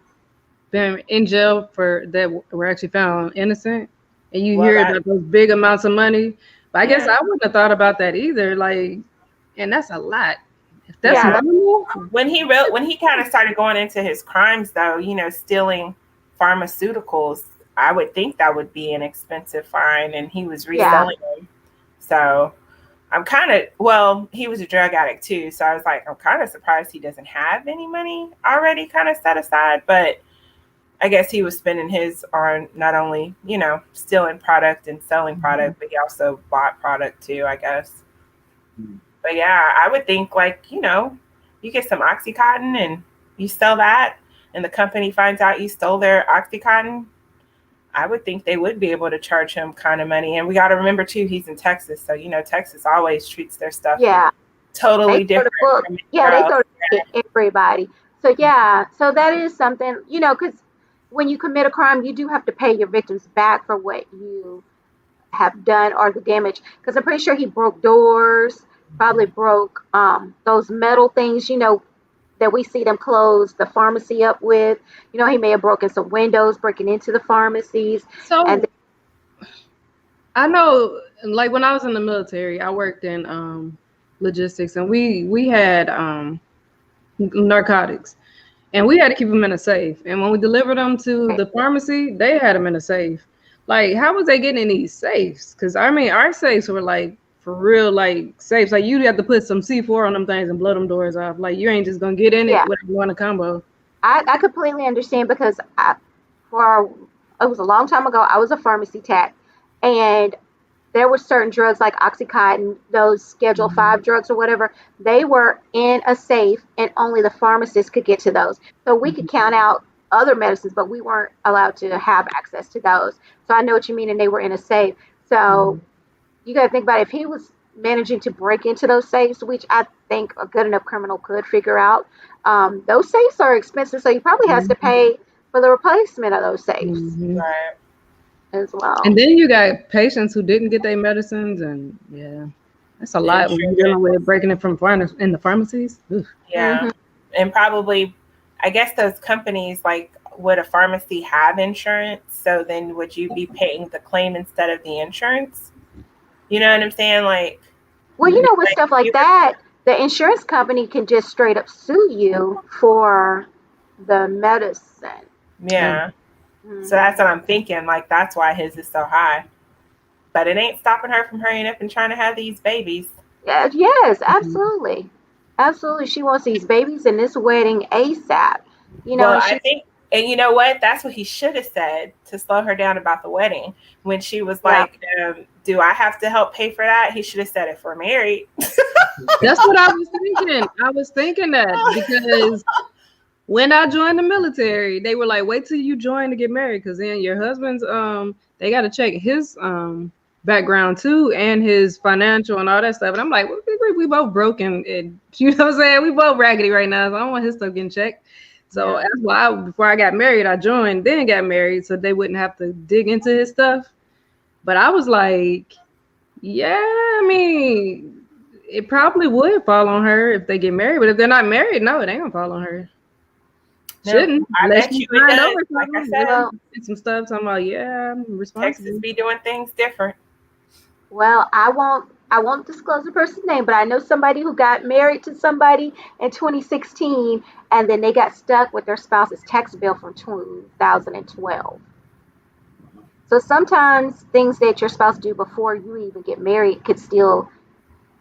been in jail that were actually found innocent. And you hear about those big amounts of money. But I guess I wouldn't have thought about that either. Like, and that's a lot. If that's normal. When he kind of started going into his crimes, though, stealing pharmaceuticals, I would think that would be an expensive fine, and he was reselling them. So I'm he was a drug addict too. So I was like, I'm kind of surprised he doesn't have any money already kind of set aside. But I guess he was spending his on not only, stealing product and selling product, but he also bought product too, I guess. But yeah, I would think you get some Oxycontin and you sell that and the company finds out you stole their Oxycontin. I would think they would be able to charge him kind of money. And we got to remember too, he's in Texas. So, Texas always treats their stuff totally different. They throw it at everybody. So so that is something, because when you commit a crime, you do have to pay your victims back for what you have done or the damage. Because I'm pretty sure he broke doors, probably broke those metal things, that we see them close the pharmacy up with. He may have broken some windows, breaking into the pharmacies. So I know, like when I was in the military, I worked in logistics, and we had narcotics, and we had to keep them in a safe. And when we delivered them to the pharmacy, they had them in a safe. Like, how was they getting in these safes? Because our safes were like, for real, like safes. Like, you have to put some C4 on them things and blow them doors off. Like, you ain't just gonna get in it with one combo. I completely understand, because it was a long time ago. I was a pharmacy tech, and there were certain drugs like Oxycontin, those Schedule 5 drugs or whatever. They were in a safe, and only the pharmacist could get to those. So we could count out other medicines, but we weren't allowed to have access to those. So I know what you mean, and they were in a safe. So you got to think about if he was managing to break into those safes, which I think a good enough criminal could figure out. Those safes are expensive, so he probably has to pay for the replacement of those safes as well. And then you got patients who didn't get their medicines, and that's a lot when you're dealing with breaking it from in the pharmacies. Oof. Yeah, and probably, I guess those companies, like, would a pharmacy have insurance? So then would you be paying the claim instead of the insurance? You know what I'm saying? Like, well, with stuff like that, the insurance company can just straight up sue you for the medicine. Yeah. So that's what I'm thinking. Like, that's why his is so high. But it ain't stopping her from hurrying up and trying to have these babies. Yeah, yes, absolutely. Absolutely. She wants these babies and this wedding ASAP. I think, and you know what? That's what he should have said to slow her down about the wedding. When she was like, do I have to help pay for that? He should have said, if we're married. That's what I was thinking. I was thinking that because when I joined the military, they were like, wait till you join to get married, because then your husband's they got to check his background too, and his financial and all that stuff. And I'm like, we both broken, and you know what I'm saying? We both raggedy right now, so I don't want his stuff getting checked. So that's why before I got married, I joined, then got married, so they wouldn't have to dig into his stuff. But I was like, it probably would fall on her if they get married. But if they're not married, no, it ain't gonna fall on her. No, shouldn't. I bet you it does. Like I said, some stuff talking about, I'm responsible. Texas be doing things different. Well, I won't disclose the person's name, but I know somebody who got married to somebody in 2016, and then they got stuck with their spouse's tax bill from 2012. So sometimes things that your spouse do before you even get married could still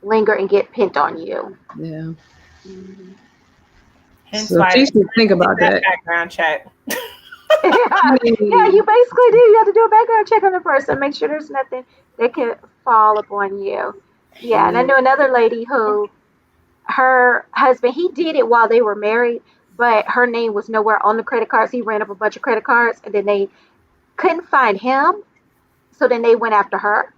linger and get pinned on you. Yeah. Mhm. Hence So why she it's should think about that that. background check. Yeah, you basically do. You have to do a background check on the person, make sure there's nothing that can fall upon you. Yeah, and I Yeah. knew another lady who her husband, he did it while they were married, but her name was nowhere on the credit cards. He ran up a bunch of credit cards and then they couldn't find him. So then they went after her.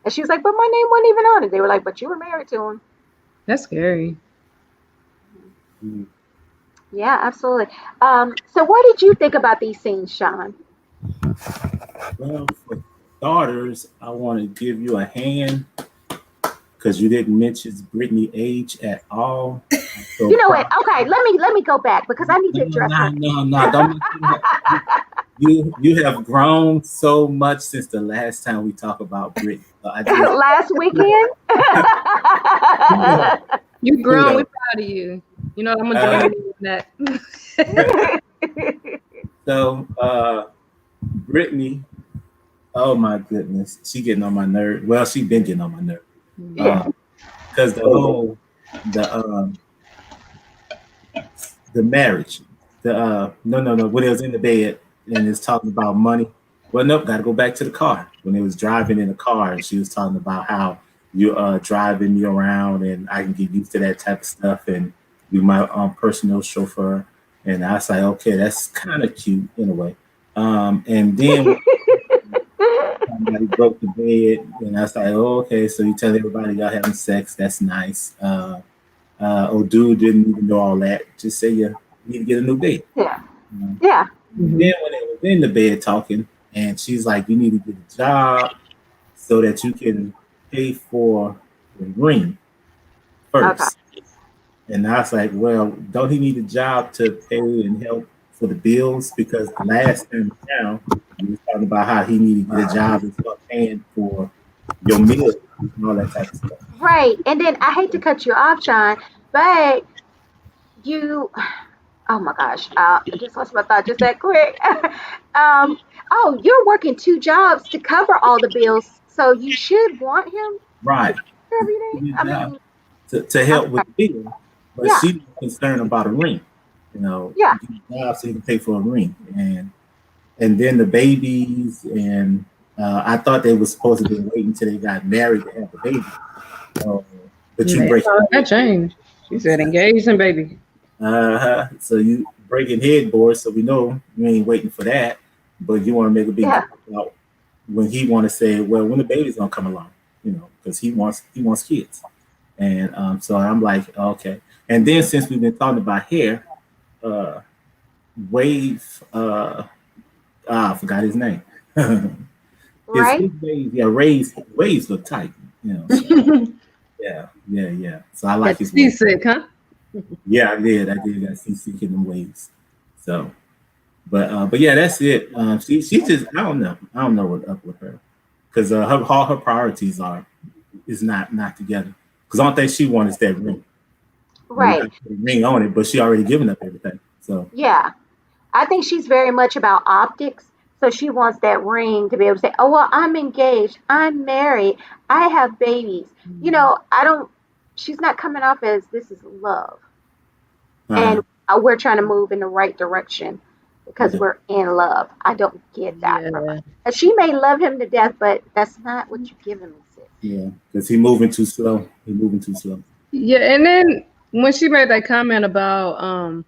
And she was like, but my name wasn't even on it. They were like, but you were married to him. That's scary. Mm. Yeah, absolutely. So what did you think about these scenes, Sean? Well, for starters, I want to give you a hand because you didn't mention Brittany age at all. So You know what? Okay, let me go back because I need to address something. no, don't mention that. You have grown so much since the last time we talked about Brittany. So I just Last weekend. You grown. Kudos. We're proud of you. You know, I'm gonna join you in that. So Brittany, oh my goodness, she getting on my nerve. Well, she been getting on my nerve. Yeah. Because the marriage, no, when it was in the bed and it's talking about money. Well, nope, got to go back to the car. When it was driving in the car, and she was talking about how you driving me around and I can get used to that type of stuff and be my personal chauffeur. And I was like, okay, that's kind of cute in a way. And then somebody broke the bed, and I was like, oh, okay, so you tell everybody y'all having sex. That's nice. Oh, dude didn't even know all that. Just say you need to get a new bed. Yeah. Um, Yeah. Mhm. Then when they was in the bed talking, and she's like, you need to get a job so that you can pay for the ring first. And I was like, well, don't he need a job to pay and help for the bills? Because the last time down, you was talking about how he needed to get a job and start paying for your meals and all that type of stuff. Right. And then I hate to cut you off, Sean, but you, oh my gosh, I just lost my thought just that quick. Oh, you're working two jobs to cover all the bills, so you should want him Right. to cover everything. I mean, To help with the bill, but yeah, she's concerned about a ring. yeah, Get a job so you can pay for a ring, and then the babies, and I thought they were supposed to be waiting until they got married to have the baby. But you Yeah, break. that changed. She said engaged and baby. So you breaking headboards, so we know you ain't waiting for that, but you want to make a big yeah. deal about when he want to say, well, when the baby's gonna come along, because he wants kids, and so I'm like, okay. And then since we've been talking about hair, Wave, I forgot his name. Right? Waves, yeah, waves look tight, So, yeah. So I like his waves. Seasick, huh? Yeah, I did got seasick in them waves. So, but yeah, that's it. She just I don't know what's up with her, because all her priorities is not together. Because the only thing she wants is that ring. Right. Ring on it, but she already given up everything. So Yeah. I think she's very much about optics. So she wants that ring to be able to say, oh, well, I'm engaged. I'm married. I have babies. She's not coming off as this is love. And we're trying to move in the right direction because we're in love. I don't get that. Yeah. She may love him to death, but that's not what you're giving me, sis. Yeah, because he's moving too slow. Yeah, and then when she made that comment about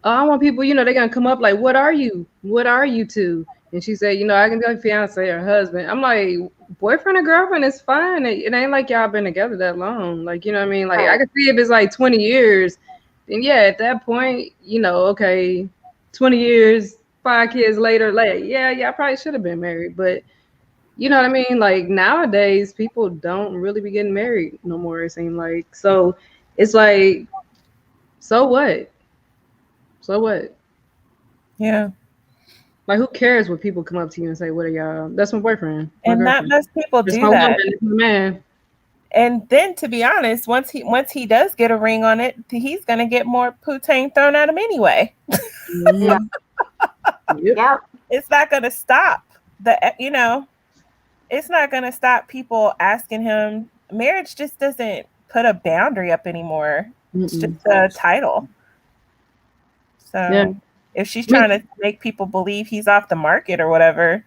I want people, they're gonna come up like, what are you? What are you to? And she said, I can be like fiance or husband. I'm like, boyfriend or girlfriend is fine. It ain't like y'all been together that long. Like, you know what I mean? Like, I can see if it's like 20 years, then yeah, at that point, okay, 20 years, 5 kids later, like, yeah, I probably should have been married. But you know what I mean? Like nowadays, people don't really be getting married no more, it seems like. So it's like, so what? So what? Yeah. Like, who cares what people come up to you and say, what are y'all? That's my boyfriend. And not most people do that. It's my man. And then, to be honest, once he does get a ring on it, he's gonna get more poutine thrown at him anyway. Yeah. Yep. Yep. It's not gonna stop it's not going to stop people asking him. Marriage just doesn't put a boundary up anymore. It's just a title. So if she's trying to make people believe he's off the market or whatever,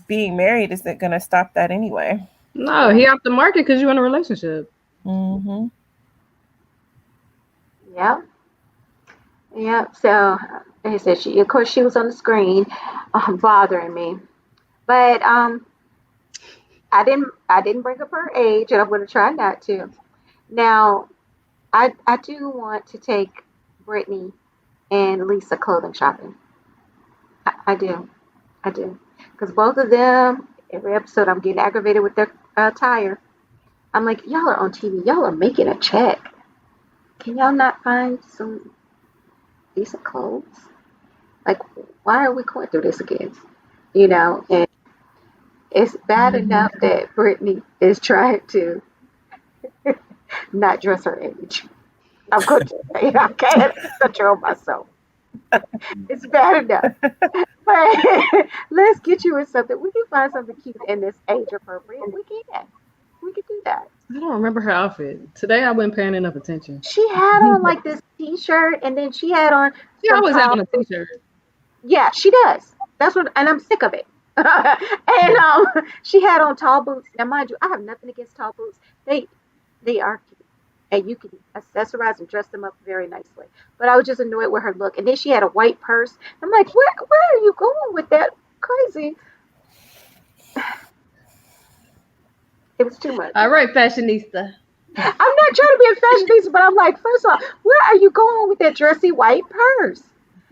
being married isn't going to stop that anyway. No, he off the market because you're in a relationship. Mm-hmm. Yep. Yep. So, like I said, of course, she was on the screen, bothering me. But I didn't bring up her age, and I'm going to try not to. Now, I do want to take Brittany and Lisa clothing shopping. I do, because both of them, every episode, I'm getting aggravated with their attire. I'm like, y'all are on TV, y'all are making a check. Can y'all not find some decent clothes? Like, why are we going through this again? And it's bad enough that Brittany is trying to not dress her age. I'm going to say, I can't control myself. It's bad enough. But let's get you in something. We can find something cute in this age appropriate. We can do that. I don't remember her outfit. Today I wasn't paying enough attention. She had on like this t-shirt, and then she had on. She always had on a t-shirt. Yeah, she does. And I'm sick of it. And she had on tall boots. Now, mind you, I have nothing against tall boots. They are cute, and you can accessorize and dress them up very nicely. But I was just annoyed with her look. And then she had a white purse. I'm like, where are you going with that? Crazy. It was too much. All right, fashionista. I'm not trying to be a fashionista, but I'm like, first off, where are you going with that dressy white purse?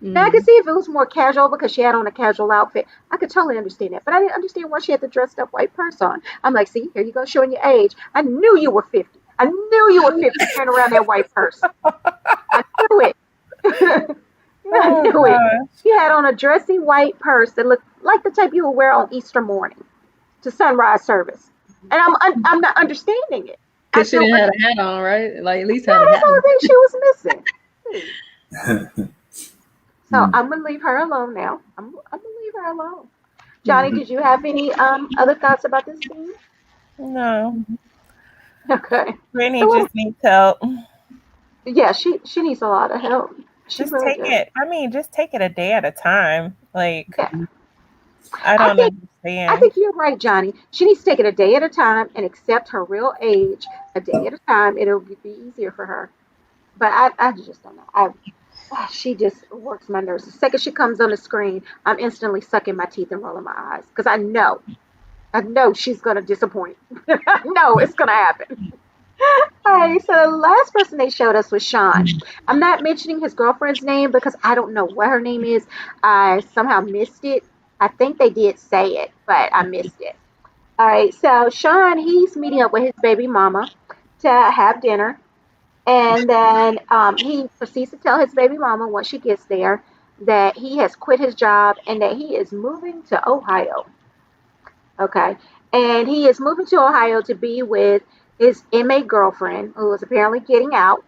Now, I could see if it was more casual because she had on a casual outfit. I could totally understand that. But I didn't understand why she had the dressed up white purse on. I'm like, see, here you go showing your age. I knew you were 50. I knew you were 50 carrying around that white purse. I knew it. I knew it. She had on a dressy white purse that looked like the type you would wear on Easter morning to sunrise service. And I'm not understanding it. Because she didn't have a hat on, right? Like, at least had a hat that's the on. only thing she was missing. So I'm gonna leave her alone now. I'm gonna leave her alone. Johnny, did you have any other thoughts about this scene? No. Okay. Brittany just needs help. Yeah, she needs a lot of help. Just take it. I mean, just take it a day at a time. Like, I don't understand. I think you're right, Johnny. She needs to take it a day at a time and accept her real age a day at a time. It'll be easier for her. But I just don't know. She just works my nerves. The second she comes on the screen, I'm instantly sucking my teeth and rolling my eyes because I know she's going to disappoint. I know it's going to happen. All right, so the last person they showed us was Sean. I'm not mentioning his girlfriend's name because I don't know what her name is. I somehow missed it. I think they did say it, but I missed it. All right, so Sean, he's meeting up with his baby mama to have dinner. And then he proceeds to tell his baby mama once she gets there that he has quit his job and that he is moving to Ohio. Okay. And he is moving to Ohio to be with his inmate girlfriend who is apparently getting out.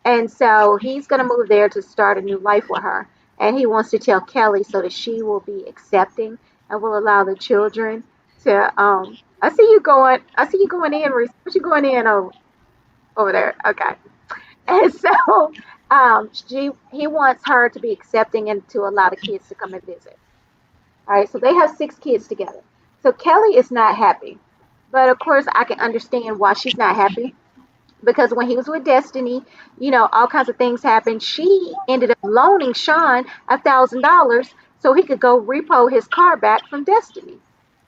And so he's going to move there to start a new life with her. And he wants to tell Kelly so that she will be accepting and will allow the children to I see you going in, Reese. What you going in over there? Okay. And so he wants her to be accepting and to allow the kids to come and visit. All right, so they have 6 kids together. So Kelly is not happy. But of course, I can understand why she's not happy. Because when he was with Destiny, all kinds of things happened. She ended up loaning Sean $1,000 so he could go repo his car back from Destiny.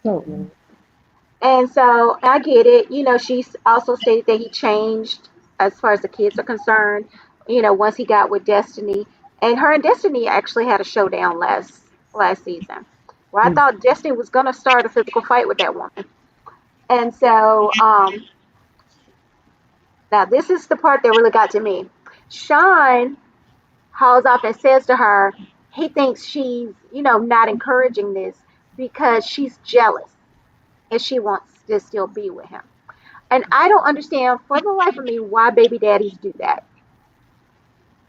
Oh. And so I get it. She's also stated that he changed as far as the kids are concerned, once he got with Destiny. And her and Destiny actually had a showdown last season. Well, I thought Destiny was going to start a physical fight with that woman. And so now this is the part that really got to me. Sean hauls off and says to her, he thinks she's, not encouraging this because she's jealous and she wants to still be with him. And I don't understand for the life of me why baby daddies do that.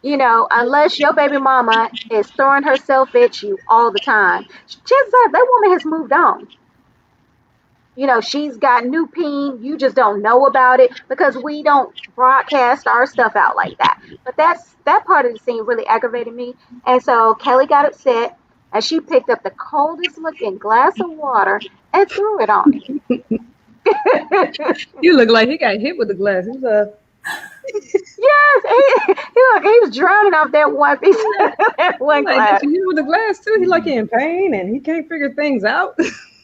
Unless your baby mama is throwing herself at you all the time, chances are that woman has moved on. She's got new peen. You just don't know about it because we don't broadcast our stuff out like that. But that part of the scene really aggravated me. And so Kelly got upset and she picked up the coldest looking glass of water and threw it on him. You look like he got hit with the glass. He was Yes, he was drowning off that one piece of that one like, glass. did you hit with the glass too? He like he in pain and he can't figure things out.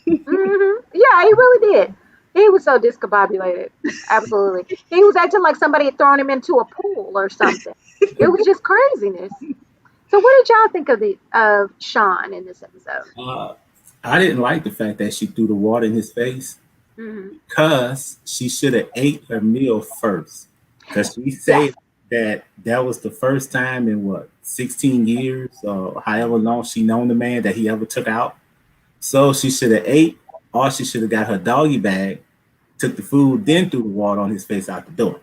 Yeah, he really did. He was so discombobulated. Absolutely. He was acting like somebody had thrown him into a pool or something. It was just craziness. So what did y'all think of Sean in this episode? I didn't like the fact that she threw the water in his face Hmm. because she should have ate her meal first. Because she Yeah. said that was the first time in what 16 years or however long she known the man that he ever took out. So she should have ate, or she should have got her doggy bag, took the food, then threw the water on his face out the door.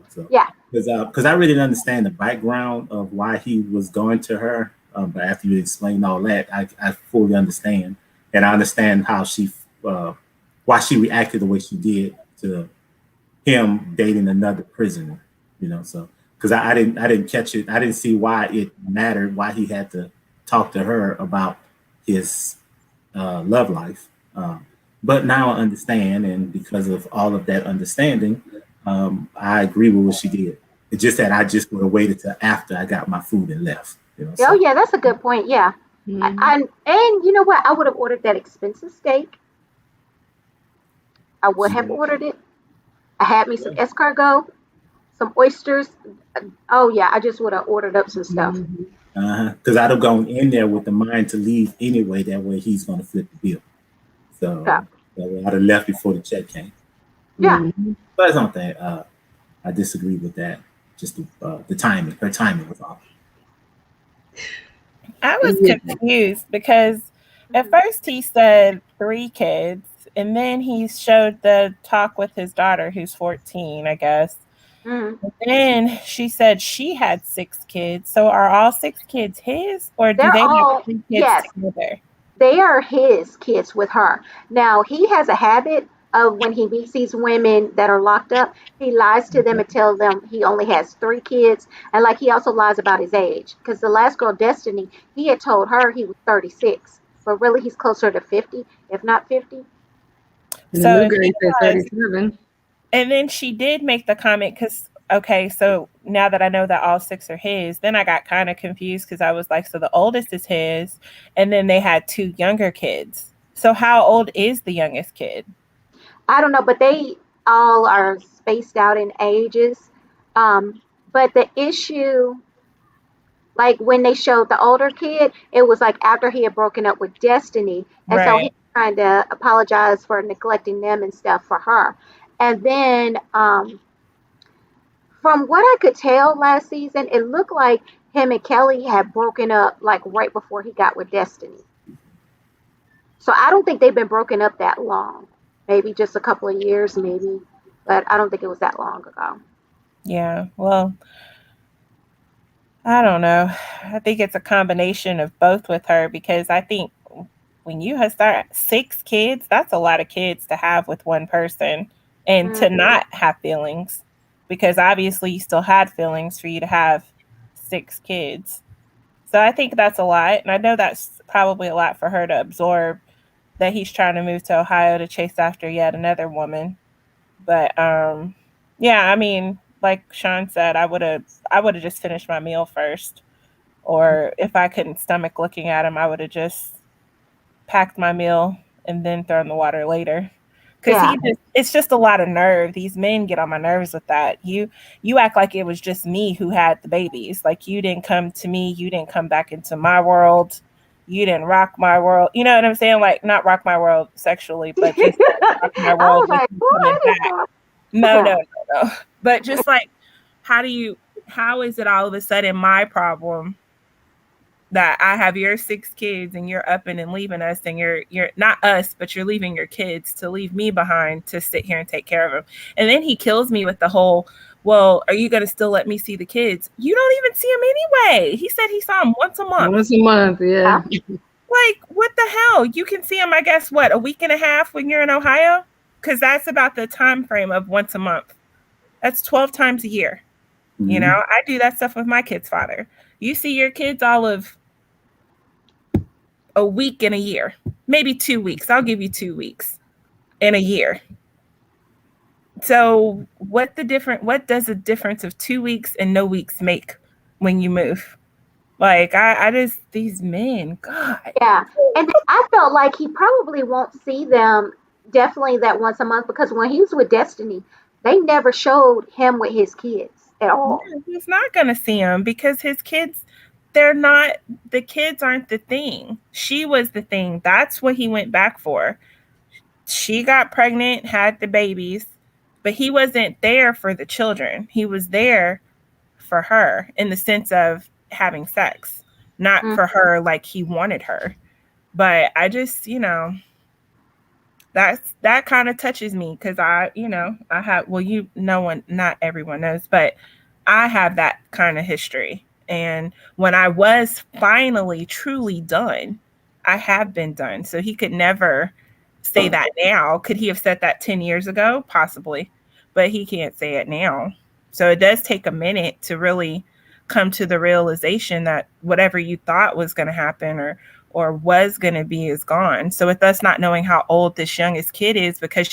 So Yeah. because I really didn't understand the background of why he was going to her. But after you explain all that, I fully understand, and I understand how why she reacted the way she did to him dating another prisoner. So because I didn't catch it, I didn't see why it mattered, why he had to talk to her about his love life. But now I understand, and because of all of that understanding, I agree with what she did. It's just that I just would have waited till after I got my food and left. Oh So yeah, that's a good point. Yeah. Mhm. And you know what? I would have ordered that expensive steak. I would have yeah, ordered it. I had me some escargot, some oysters. Oh yeah, I just would have ordered up some stuff. Mhm. because I'd have gone in there with the mind to leave anyway. That way he's going to flip the bill. Yeah. So that way I'd have left before the check came. Yeah. Mhm. But it's not that I disagree with that. Just the timing. Her timing was off. I was Yeah. confused because at Mhm. first he said 3 kids, and then he showed the talk with his daughter, who's 14, I guess. Mhm. And then she said she had 6 kids. So are all 6 kids his, or do They're they have all 3 kids yes. together? They are his kids with her. Now, he has a habit of when he meets these women that are locked up, he lies to them and tells them he only has 3 kids. And like he also lies about his age. Because the last girl, Destiny, he had told her he was 36. But really, he's closer to 50, if not 50. And the So new if girl he said was, 37. and then she did make the comment because, okay, so now that I know that all 6 are his, then I got kind of confused because I was like, so the oldest is his, and then they had 2 younger kids. So how old is the youngest kid? I don't know, but they all are spaced out in ages. Um, but the issue, like when they showed the older kid, it was like after he had broken up with Destiny, and so he Right. trying to apologize for neglecting them and stuff for her. And then, from what I could tell last season, it looked like him and Kelly had broken up like right before he got with Destiny. So I don't think they've been broken up that long. Maybe just a couple of years, maybe, but I don't think it was that long ago. Yeah. Well, I don't know. I think it's a combination of both with her because I think when you have start 6 kids, that's a lot of kids to have with one person and to Hmm. not have feelings because obviously you still had feelings for you to have 6 kids. So I think that's a lot. And I know that's probably a lot for her to absorb that he's trying to move to Ohio to chase after yet another woman. But yeah, I mean, like Sean said, I would have just finished my meal first. Or if I couldn't stomach looking at him, I would have just packed my meal and then thrown the water later. Cause Yeah. it's just a lot of nerve. These men get on my nerves with that. You act like it was just me who had the babies. Like you didn't come to me, you didn't come back into my world. You didn't rock my world. You know what I'm saying? Like not rock my world sexually, but just rock my I world was with like, you coming what is back. going No, on? no, no, no. But just like how is it all of a sudden my problem that I have your 6 kids and you're upping and leaving us and you're not us, but you're leaving your kids to leave me behind to sit here and take care of them. And then he kills me with the whole, Well, are you going to still let me see the kids? You don't even see them anyway. He said he saw them once a month. Once a month, yeah. Like, what the hell? You can see them, I guess, what, a week and a half when you're in Ohio? Because that's about the time frame of once a month. That's 12 times a year. Mhm. You know, I do that stuff with my kid's father. You see your kids all of a week in a year, maybe 2 weeks. I'll give you 2 weeks in a year. So what does the difference of 2 weeks and no weeks make when you move? Like, I just, these men, God. Yeah. And I felt like he probably won't see them definitely that once a month, because when he was with Destiny, they never showed him with his kids at all. No, he's not going to see him because his kids, the kids aren't the thing. She was the thing. That's what he went back for. She got pregnant, had the babies, but he wasn't there for the children. He was there for her in the sense of having sex, not for her like he wanted her. But I just, that kind of touches me because I have, not everyone knows, but I have that kind of history. And when I was finally truly done, I have been done. So he could never say that now. Could he have said that 10 years ago? Possibly, but he can't say it now. So it does take a minute to really come to the realization that whatever you thought was going to happen or was going to be is gone. So with us not knowing how old this youngest kid is, because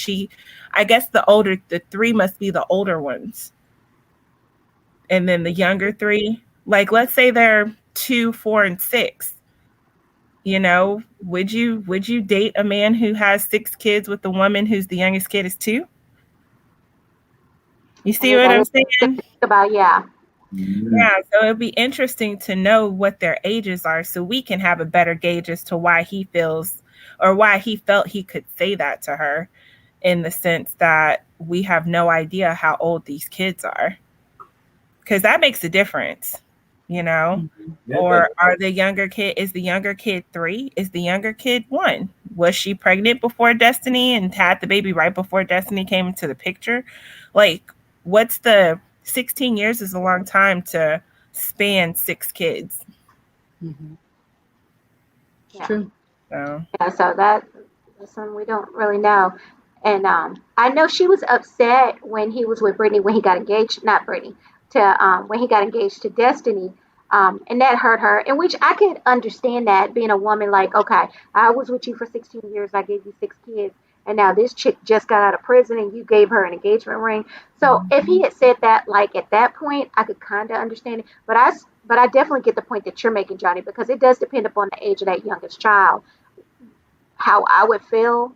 I guess the three must be the older ones. And then the younger three, like, let's say they're 2, 4, and 6. Would you date a man who has 6 kids with a woman whose the youngest kid is 2? You see what I'm saying? About, yeah. Yeah, so it'd be interesting to know what their ages are so we can have a better gauge as to why he feels or why he felt he could say that to her, in the sense that we have no idea how old these kids are. Because that makes a difference, Yeah, or is the younger kid 3? Is the younger kid 1? Was she pregnant before Destiny and had the baby right before Destiny came into the picture? Like, what's the 16 years is a long time to span 6 kids. Mm-hmm. Yeah. True. So that's one we don't really know. And I know she was upset when he was with Brittany when he got engaged, not Brittany, when he got engaged to Destiny. And that hurt her, in which I could understand that, being a woman, like, okay, I was with you for 16 years, I gave you 6 kids, and now this chick just got out of prison and you gave her an engagement ring. So if he had said that, like, at that point, I could kind of understand it. But I definitely get the point that you're making, Johnny, because it does depend upon the age of that youngest child, how I would feel,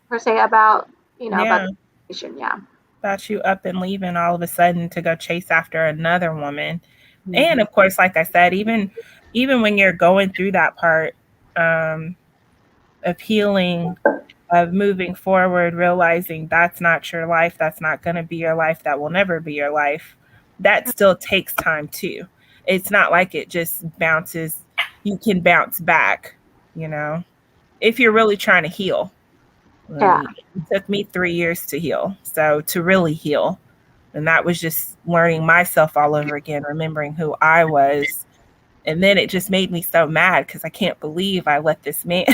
per se, about, about the situation. Yeah. About you up and leaving all of a sudden to go chase after another woman. Mm-hmm. And of course, like I said, even when you're going through that part of healing, of moving forward, realizing that's not your life, that's not going to be your life, that will never be your life, that still takes time too. It's not like it just bounces. You can bounce back, if you're really trying to heal. Yeah. It took me 3 years to heal. So to really heal. And that was just learning myself all over again, remembering who I was. And then it just made me so mad because I can't believe I let this man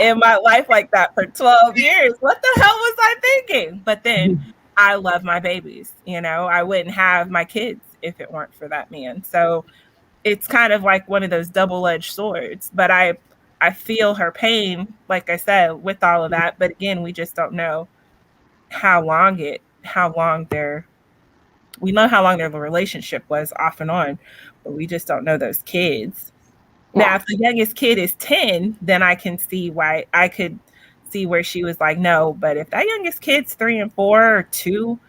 in my life like that for 12 years. What the hell was I thinking? But then I love my babies. I wouldn't have my kids if it weren't for that man. So it's kind of like one of those double-edged swords. But I feel her pain, like I said, with all of that. But again, we just don't know we know how long their relationship was off and on, but we just don't know those kids. Yeah. Now, if the youngest kid is 10, then I can see why I could see where she was like, no, but if that youngest kid's 3 and 4 or 2,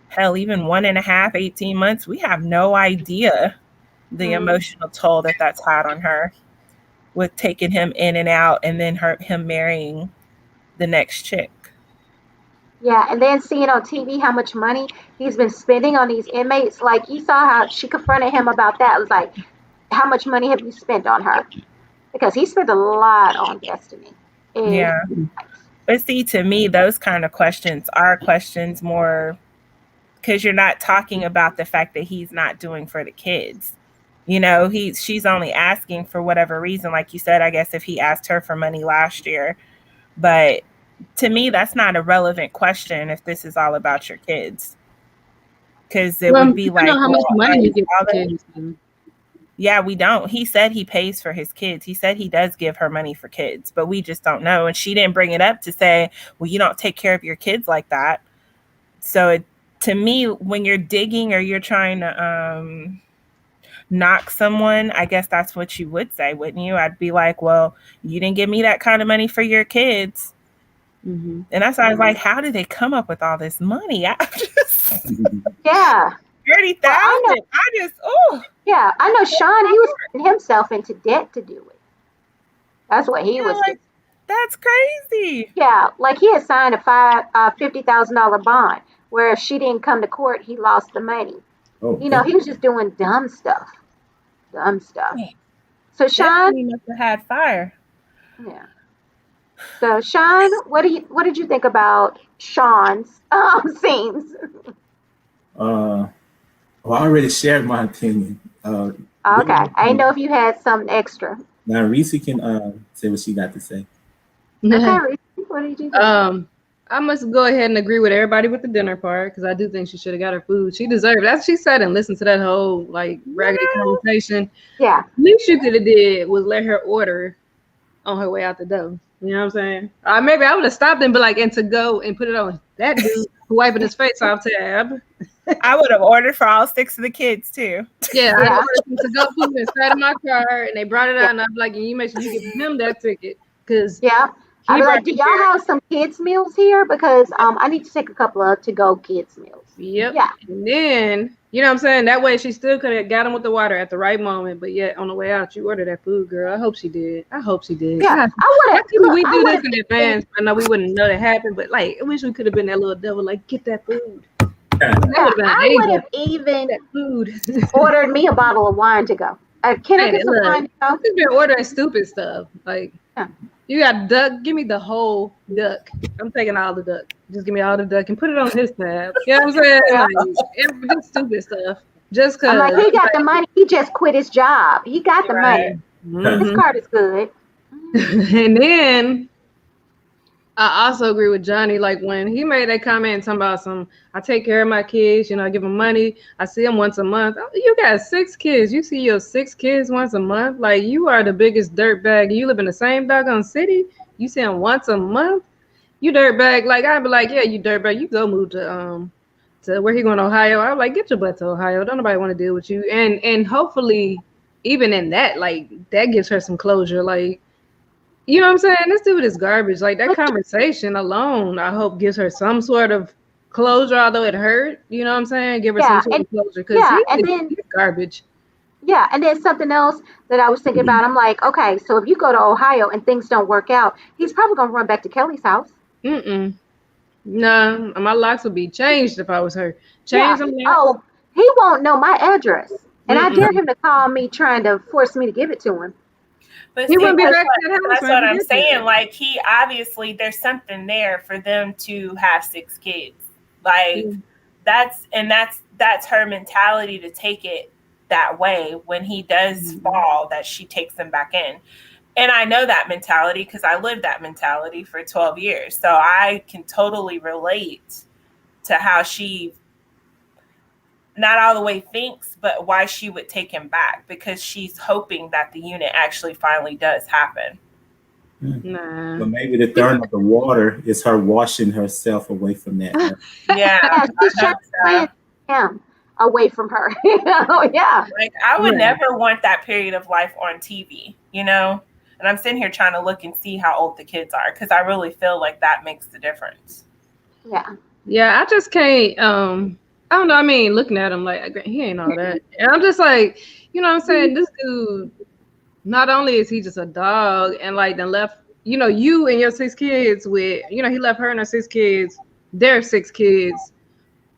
hell, even 1.5, 18 months, we have no idea the emotional toll that's had on her, with taking him in and out and then him marrying the next chick. Yeah, and then seeing on TV how much money he's been spending on these inmates. Like, you saw how she confronted him about that. It was like, how much money have you spent on her? Because he spent a lot on Destiny. Yeah. But see, to me, those kind of questions are questions more because you're not talking about the fact that he's not doing for the kids. You know, she's only asking for whatever reason. Like you said, I guess if he asked her for money last year. But to me, that's not a relevant question if this is all about your kids. Because it would be you know like, how much money you give all to that- kids. yeah, we don't. He said he pays for his kids. He said he does give her money for kids, but we just don't know. And she didn't bring it up to say, well, you don't take care of your kids like that. So to me, when you're digging or you're trying to knock someone, I guess that's what you would say, wouldn't you? I'd be like, well, you didn't give me that kind of money for your kids. Mm-hmm. And that's why I was like, how did they come up with all this money? I just Yeah. 30,000. Yeah, I know Sean, he was putting himself into debt to do it. That's what he was doing. That's crazy. Yeah, like he had signed a $50,000 bond where if she didn't come to court, he lost the money. Oh, You know, he was just doing dumb stuff. Dumb stuff. So Sean, Definitely must have had fire. yeah. So Sean, what did you think about Sean's scenes? well, I already shared my opinion. Okay, I didn't know if you had something extra. Now Reese can say what she got to say. Okay, Reese, what did you think? I must go ahead and agree with everybody with the dinner part because I do think she should have got her food. She deserved it. As she said and listened to that whole like raggedy conversation. Yeah. Least you could have did was let her order on her way out the door. You know what I'm saying? Maybe I would have stopped and be like, and to go and put it on that dude who wiping his face off tab. I would have ordered for all 6 of the kids too. Yeah, I ordered some to go food inside of my car, and they brought it out, and I'm like, you make sure you give him that ticket because yeah. I'd be like, do y'all have some kids meals here? Because I need to take a couple of to-go kids meals. Yep. Yeah. And then, you know what I'm saying? That way she still could have got him with the water at the right moment, but yet on the way out, you ordered that food, girl. I hope she did. Yeah, I Why would couldn't we do have. this in advance? I know we wouldn't know that happened, but like, I wish we could have been that little devil, like, get that food. I would have even food. ordered me a bottle of wine to go. Can I get some wine to go? She's been ordering stupid stuff. Like, you got duck, give me the whole duck. I'm taking all the duck. Just give me all the duck and put it on his tab. You know what I'm saying? Like, just stupid stuff. Just because. I'm like, he got the money. He just quit his job. He got the money. Mm-hmm. His card is good. And then I also agree with Johnny. Like when he made that comment talking about I take care of my kids, you know, I give them money. I see them once a month. You got 6 kids. You see your 6 kids once a month. Like you are the biggest dirtbag. You live in the same doggone city. You see them once a month. You dirtbag. Like I'd be like, yeah, you dirtbag. You go move to where he going, Ohio. I'm like, get your butt to Ohio. Don't nobody want to deal with you. And hopefully, even in that, like that gives her some closure. Like. You know what I'm saying? This dude is garbage. Like that conversation alone, I hope gives her some sort of closure, although it hurt. You know what I'm saying? Give her some sort of closure because he's garbage. Yeah, and then something else that I was thinking about. I'm like, okay, so if you go to Ohio and things don't work out, he's probably gonna run back to Kelly's house. No, my locks would be changed if I was her. Change them. Oh, he won't know my address, and I dare him to call me trying to force me to give it to him. But he wouldn't be back that's what I'm saying. Like he obviously there's something there for them to have 6 kids. Like that's her mentality to take it that way when he does fall, that she takes him back in. And I know that mentality because I lived that mentality for 12 years. So I can totally relate to how she not all the way thinks, but why she would take him back, because she's hoping that the unit actually finally does happen. Nah. But maybe the turn of the water is her washing herself away from that. Yeah, she's just playing him away from her. Yeah. Like I would never want that period of life on TV, you know? And I'm sitting here trying to look and see how old the kids are because I really feel like that makes the difference. Yeah. Yeah, I just can't I don't know. I mean, looking at him like he ain't all that. And I'm just like, you know what I'm saying? This dude, not only is he just a dog and like then left, you know, you and your 6 kids with, you know, he left her and her 6 kids, their 6 kids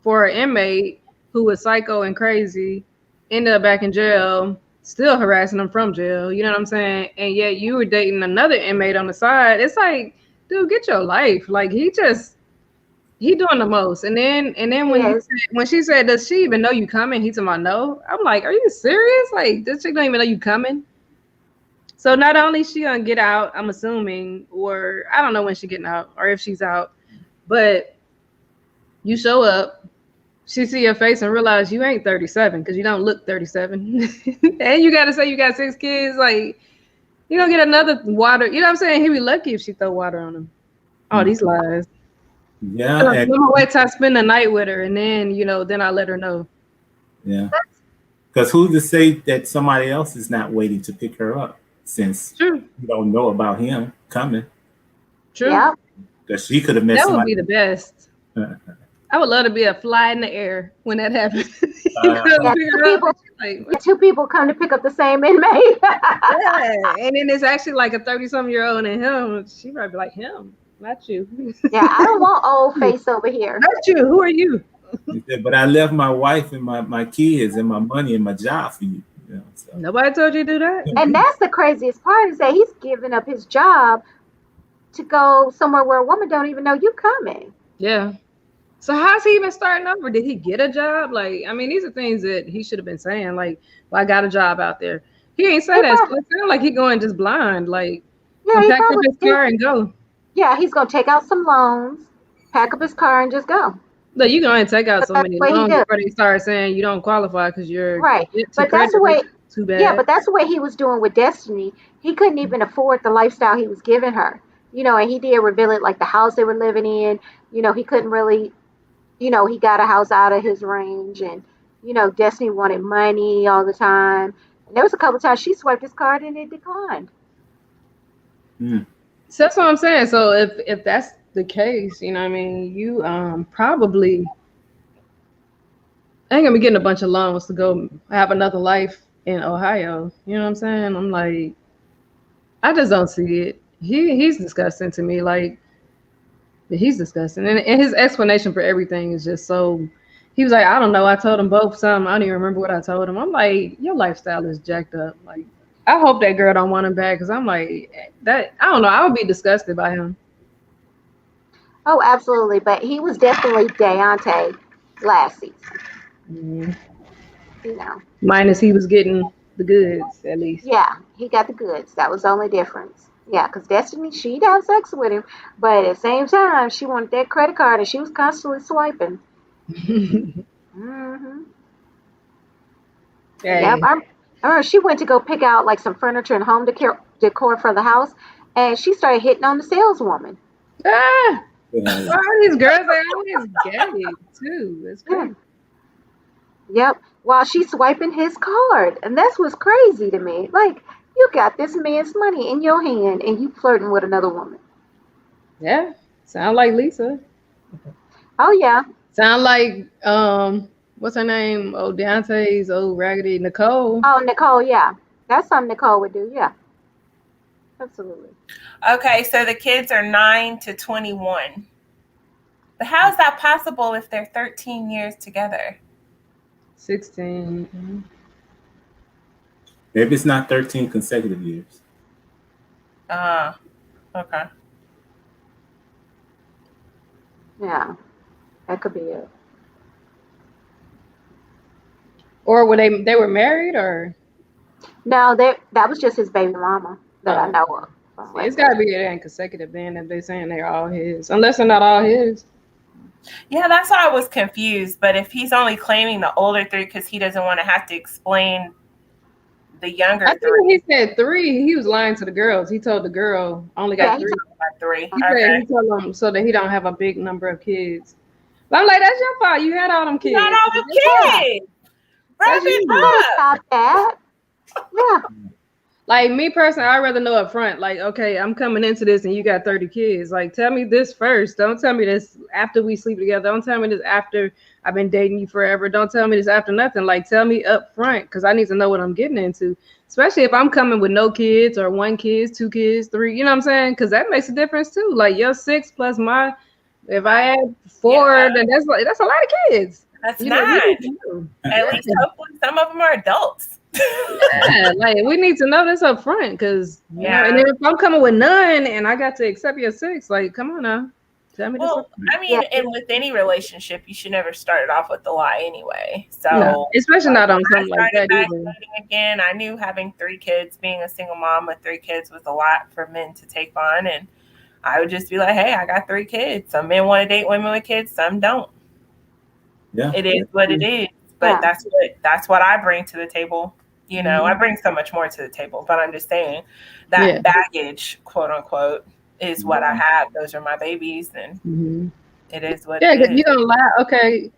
for an inmate who was psycho and crazy, ended up back in jail, still harassing them from jail. You know what I'm saying? And yet you were dating another inmate on the side. It's like, dude, get your life. Like he doing the most. And then Yes. when she said, does she even know you coming? He's about no. I'm like, are you serious? Like this chick don't even know you coming. So not only she gonna get out, I'm assuming, or I don't know when she getting out or if she's out, but you show up, she see your face and realize you ain't 37 because you don't look 37. And you gotta say you got 6 kids, like you gonna get another water. You know what I'm saying? He'd be lucky if she throw water on him. All these lies. Yeah, I'm and, gonna wait till I spend the night with her, and then then I let her know. yeah. Because who's to say that somebody else is not waiting to pick her up since True, you don't know about him coming? true. Yep. Because she could have met That would somebody. be the best. I would love to be a fly in the air when that happens. Yeah, two people come to pick up the same inmate. Yeah, and then it's actually like a 30-something-year-old and him. She might be like, him, not you. Yeah, I don't want old face over here. Not you. Who are you? He said, but I left my wife and my kids and my money and my job for you. So. Nobody told you to do that. And that's the craziest part is that he's giving up his job to go somewhere where a woman don't even know you coming. Yeah. So how's he even starting over? Did he get a job? Like, I mean, these are things that he should have been saying. Like, well, I got a job out there. He ain't say that. So it sounds like he going just blind. Like, Yeah, he pack up probably his car and go. Yeah, he's gonna take out some loans, pack up his car, and just go. Look, you going to take out so But many that's the way he loans do. before they start saying you don't qualify because you're Right. too But that's the way. too bad. Yeah, but that's the way he was doing with Destiny. He couldn't even afford the lifestyle he was giving her. And he did reveal it, like the house they were living in. He couldn't really. He got a house out of his range, and Destiny wanted money all the time. And there was a couple times she swiped his card and it declined. So that's what I'm saying. So if that's the case, you know what I mean, you probably ain't gonna be getting a bunch of loans to go have another life in Ohio. You know what I'm saying? I'm like, I just don't see it. He's disgusting to me. Like, he's disgusting. And his explanation for everything is just so, he was like, I don't know. I told them both something. I don't even remember what I told him. I'm like, your lifestyle is jacked up. Like, I hope that girl don't want him back because I'm like, that, I don't know. I would be disgusted by him. Oh, absolutely. But he was definitely Deontay last season. Minus he was getting the goods, at least. Yeah, he got the goods. That was the only difference. Yeah, because Destiny, she'd have sex with him, but at the same time, she wanted that credit card and she was constantly swiping. Mm-hmm. Hey. Yep, I remember she went to go pick out like some furniture and home decor for the house, and she started hitting on the saleswoman. Ah! All these girls are always gay too. It's crazy. Yep, while she's swiping his card, and that's what's crazy to me. Like, you got this man's money in your hand, and you flirting with another woman. Yeah, sound like Lisa. Oh yeah. Sound like what's her name? Oh, Deontay's old raggedy Nicole. Oh, Nicole. Yeah, that's something Nicole would do. Yeah, absolutely. Okay, so the kids are 9 to 21. But how is that possible if they're 13 years together? 16. Mm-hmm. Maybe it's not 13 consecutive years. Okay. Yeah, that could be it. Or were they were married or? No, that was just his baby mama that I know of. It's got to be it ain't consecutive then if they're saying they're all his, unless they're not all his. Yeah, that's why I was confused. But if he's only claiming the older 3 because he doesn't want to have to explain the younger 3. I think he said 3. He was lying to the girls. He told the girl only got 3. He said he told them so that he don't have a big number of kids. But I'm like, that's your fault. You had all them kids. Not all the kids. Wrap it up. Stop that. Yeah. Like me personally, I'd rather know up front, like, okay, I'm coming into this and you got 30 kids. Like, tell me this first. Don't tell me this after we sleep together. Don't tell me this after I've been dating you forever. Don't tell me this after nothing. Like, tell me up front because I need to know what I'm getting into. Especially if I'm coming with no kids or 1 kid, 2 kids, 3. You know what I'm saying? Because that makes a difference too. Like your 6 plus my, if I add 4, then that's a lot of kids. That's You not. know, At least hopefully some of them are adults. Yeah, like we need to know this up front, because Yeah. and then if I'm coming with none and I got to accept your 6, like, come on now, tell me this Well, up front. I mean, and with any relationship, you should never start it off with a lie anyway. So, No, especially not on when I something like started that back either. dating again, I knew having 3 kids, being a single mom with 3 kids, was a lot for men to take on, and I would just be like, "Hey, I got 3 kids. Some men want to date women with kids, some don't. Yeah. It is what it is." But that's what I bring to the table. You know, I bring so much more to the table, but I'm just saying that baggage, quote unquote, is what I have. Those are my babies, and it is what it is. You don't lie. Okay,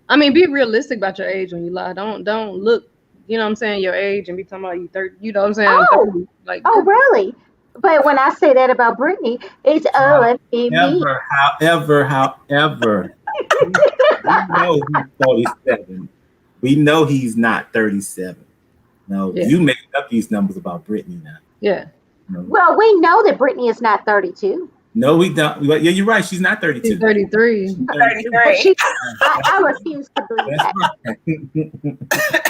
I mean, be realistic about your age when you lie. Don't look, you know what I'm saying, your age and be talking about you 30. You know what I'm saying? I'm 30. Like, Oh, really? But when I say that about Brittany, it's me. However, we know he's 47. We know he's not 37. No, you making up these numbers about Brittany now. Yeah. No. Well, we know that Brittany is not 32. No, we don't. Yeah, you're right. She's not 32. She's 33. She's 33. I refuse to believe that.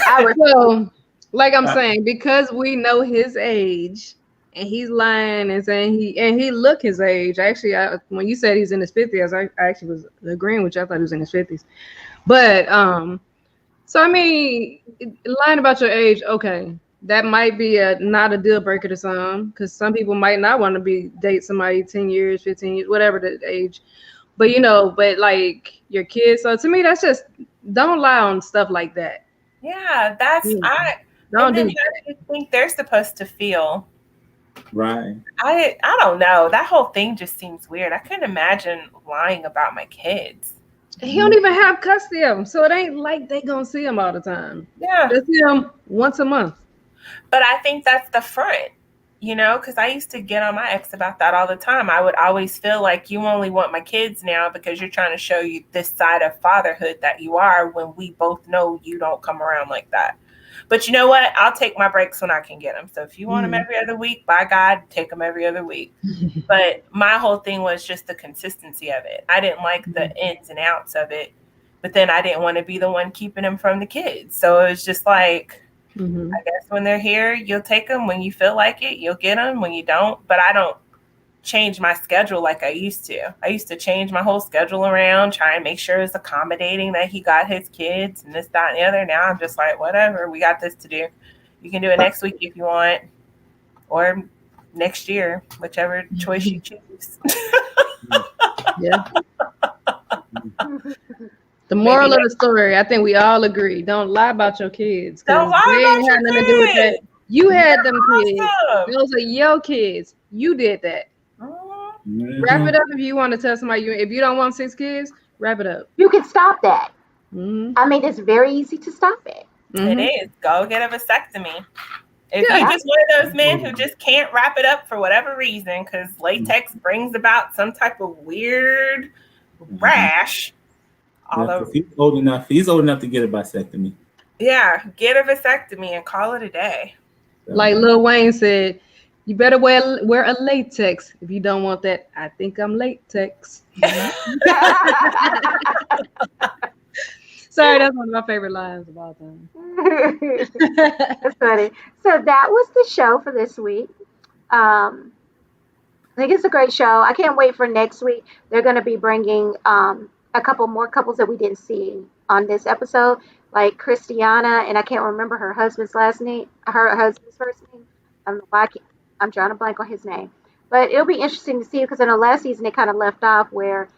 Right. Well, like I'm saying, because we know his age, and he's lying and saying he look his age. Actually, when you said he's in his 50s, I actually was agreeing with you. I thought he was in his 50s. But so I mean, lying about your age, okay, that might be not a deal breaker to some, because some people might not want to date somebody 10 years, 15 years, whatever the age. But but like your kids. So to me, that's just, don't lie on stuff like that. Yeah, that's don't do that. How do you think they're supposed to feel? Right. I don't know. That whole thing just seems weird. I couldn't imagine lying about my kids. He don't even have custody of them, so it ain't like they gonna see him all the time. Yeah, they see him once a month. But I think that's the front, because I used to get on my ex about that all the time. I would always feel like you only want my kids now because you're trying to show you this side of fatherhood that you are, when we both know you don't come around like that. But you know what? I'll take my breaks when I can get them. So if you want them every other week, by God, take them every other week. But my whole thing was just the consistency of it. I didn't like the ins and outs of it, but then I didn't want to be the one keeping them from the kids. So it was just like, I guess when they're here, you'll take them. When you feel like it, you'll get them. When you don't, but I don't change my schedule like I used to. I used to change my whole schedule around, try and make sure it's accommodating that he got his kids and this, that, and the other. Now I'm just like, whatever, we got this to do. You can do it next week if you want, or next year, whichever choice you choose. Yeah. The moral of the story, I think we all agree: don't lie about your kids. Don't lie about your kids. To do with that. You had them kids. Awesome. Those are your kids. You did that. Wrap it up if you want to tell somebody. If you don't want 6 kids, wrap it up. You can stop that. I mean, it's very easy to stop it. It is. Go get a vasectomy. If you're just one of those men who just can't wrap it up for whatever reason, because latex brings about some type of weird rash all over. He's old enough to get a vasectomy. Yeah, get a vasectomy and call it a day. Like Lil Wayne said, you better wear a latex if you don't want that. I think I'm latex. Sorry, that's one of my favorite lines of all time. That's funny. So that was the show for this week. I think it's a great show. I can't wait for next week. They're going to be bringing a couple more couples that we didn't see on this episode, like Christiana, and I can't remember her husband's first name. I don't know why I'm drawing a blank on his name. But it'll be interesting to see, because in the last season, they kind of left off where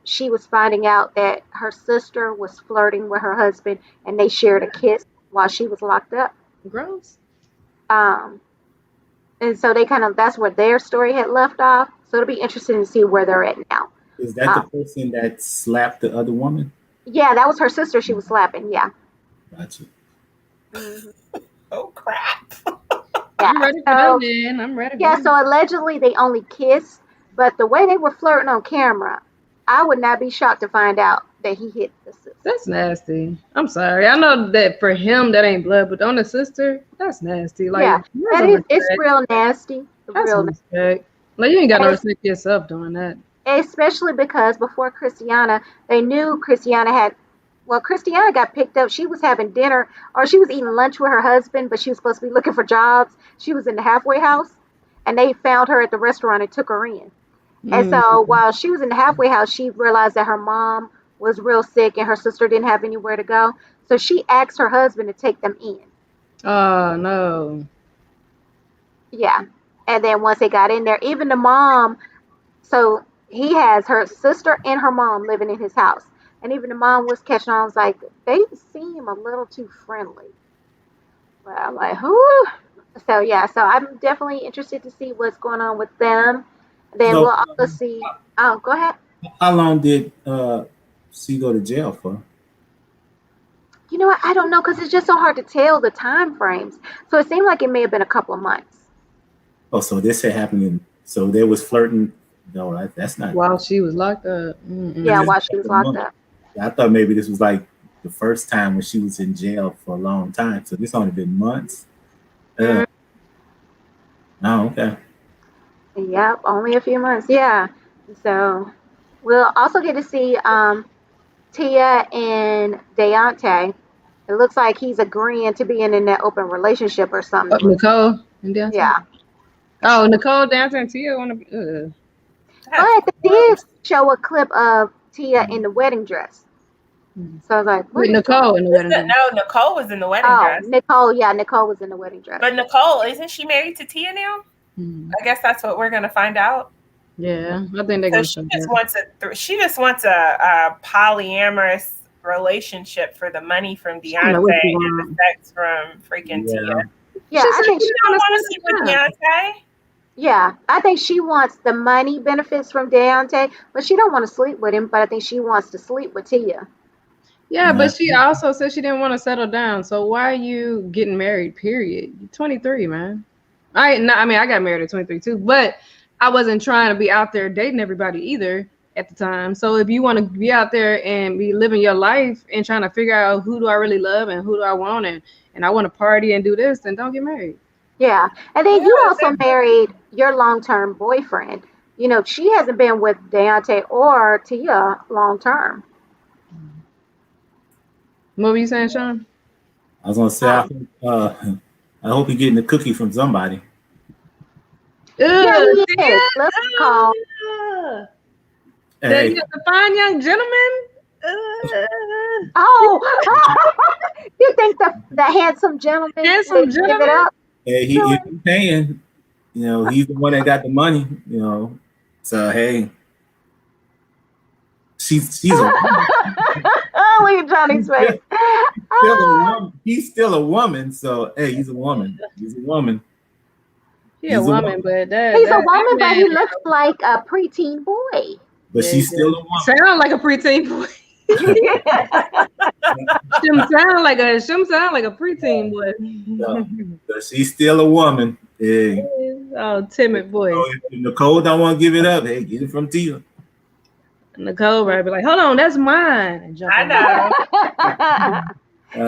she was finding out that her sister was flirting with her husband, and they shared a kiss while she was locked up. Gross. And so that's where their story had left off. So it'll be interesting to see where they're at now. Is that the person that slapped the other woman? Yeah, that was her sister she was slapping. Yeah. Gotcha. Oh, crap. Yeah. I'm ready for that, man. I'm ready. Yeah, so allegedly they only kissed, but the way they were flirting on camera, I would not be shocked to find out that he hit the sister. That's nasty. I'm sorry. I know that for him that ain't blood, but on the sister, that's nasty. Like, yeah, it's real nasty. That's real nasty. Like, you ain't got no respect yourself doing that. Especially because before Christiana, they knew Christiana had well, Christiana got picked up. She was having dinner or she was eating lunch with her husband, but she was supposed to be looking for jobs. She was in the halfway house and they found her at the restaurant and took her in. And Mm. so while she was in the halfway house, she realized that her mom was real sick and her sister didn't have anywhere to go. So she asked her husband to take them in. Oh no. Yeah. And then once they got in there, even the mom, so he has her sister and her mom living in his house. And even the mom was catching on, was like, they seem a little too friendly. But I'm like, whoo. So yeah, so I'm definitely interested to see what's going on with them. Then So, we'll also see. Oh, go ahead. how long did she go to jail for? You know what? I don't know because it's just so hard to tell the time frames. So it seemed like it may have been a couple of months. Oh, so this had happened so they was flirting. No, that's not. While she was locked up. Yeah, Mm-mm. while she was locked up. I thought maybe this was like the first time when she was in jail for a long time. So this only been months. Oh, okay. Yep, only a few months. Yeah. So we'll also get to see Tia and Deontay. It looks like he's agreeing to being in that open relationship or Oh, something. Nicole and Deontay. Yeah. Oh, Nicole, Deontay, and Tia want to. But they did show a clip of Tia in the wedding dress. So I was like, what With is Nicole in the wedding dress. No, Nicole was in the wedding Oh, dress. Nicole. Yeah, Nicole was in the wedding dress. But Nicole, isn't she married to Tia now? Mm. I guess that's what we're gonna find out. Yeah, I think they're So gonna. she just wants a polyamorous relationship for the money from I know what Deontay you and the want. sex from freaking Yeah. Tia. Yeah, She I said think she You don't wanna want to spend sleep with some time. Deontay? yeah, I think she wants the money benefits from Deontay, but she don't want to sleep with him. But I think she wants to sleep with Tia. Yeah, Yeah. but she also said she didn't want to settle down. So why are you getting married? Period. You're 23, man. I mean, I got married at 23 too, but I wasn't trying to be out there dating everybody either at the time. So if you want to be out there and be living your life and trying to figure out who do I really love and who do I want and I want to party and do this, then don't get married. Yeah, and then you Yeah, also married your long-term boyfriend. You know, she hasn't been with Deontay or Tia long-term. What were you saying, Sean? I was gonna say I hope you're getting the cookie from somebody. Yeah, Ugh, he is. Let's call. ugh. Hey, The fine young gentleman. Oh, you think the handsome gentleman Handsome would give it gentleman? up? hey, if he's paying, he's the one that got the money, So hey, she's a woman. Oh, look at Johnny's face. He's still a woman, so hey, he's a woman. He's a woman. He a woman, but that He's a that woman, but man he looks like a preteen boy. But Yeah, she's he still a woman. sound like a preteen boy. Shouldn't sound like a preteen boy. So she's still a woman. Hey. Oh, timid boy. So if Nicole don't want to give it up, hey, get it from Tia. Nicole right be like, hold on, that's mine. And jump I on know.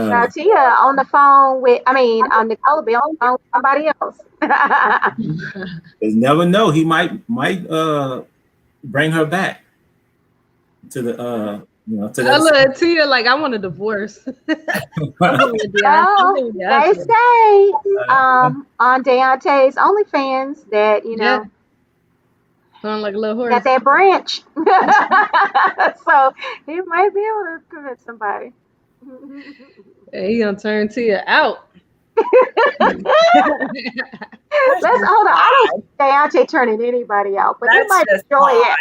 Now Tia on the phone with, Nicole be on the phone with somebody else. Because never know, he might bring her back to the to I that. look Tia like I want a divorce. Oh, they say on Deontay's OnlyFans that Yeah. Sound like a little horse. got that branch, so he might be able to convince somebody. Hey, he gonna turn Tia out. Let's hold on. I don't think Deontay turning anybody out, but he That's might just enjoy it.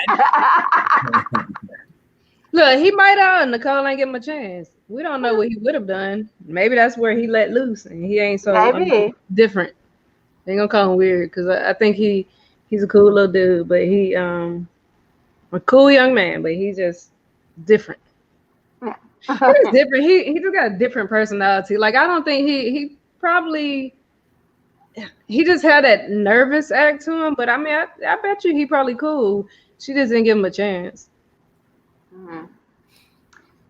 Look, he might out and Nicole ain't give him a chance. We don't know what he would have done. Maybe that's where he let loose and he ain't so Maybe. different. They gonna call him weird because I think he's a cool little dude, but he a cool young man, but he's just different. He's different. He just got a different personality. Like I don't think he probably he just had that nervous act to him. But I mean, I bet you he probably cool. She just didn't give him a chance. Mhm.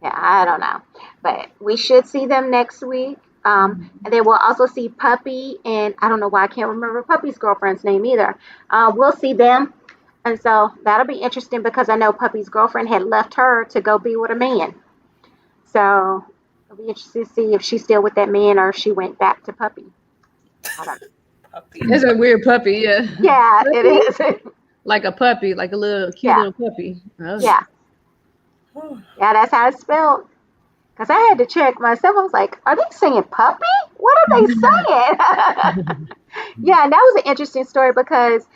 Yeah, I don't know, but we should see them next week. And then we'll also see Puppy, and I don't know why I can't remember Puppy's girlfriend's name either. We'll see them, and so that'll be interesting because I know Puppy's girlfriend had left her to go be with a man. So it'll be interesting to see if she's still with that man or if she went back to puppy. I don't know. Puppy. It's a weird puppy, yeah. Yeah, it is. Like a puppy, like a little cute Yeah. little puppy. Oh. Yeah, yeah, that's how it's spelled. Because I had to check myself. I was like, are they saying puppy? What are they saying? Yeah, and that was an interesting story because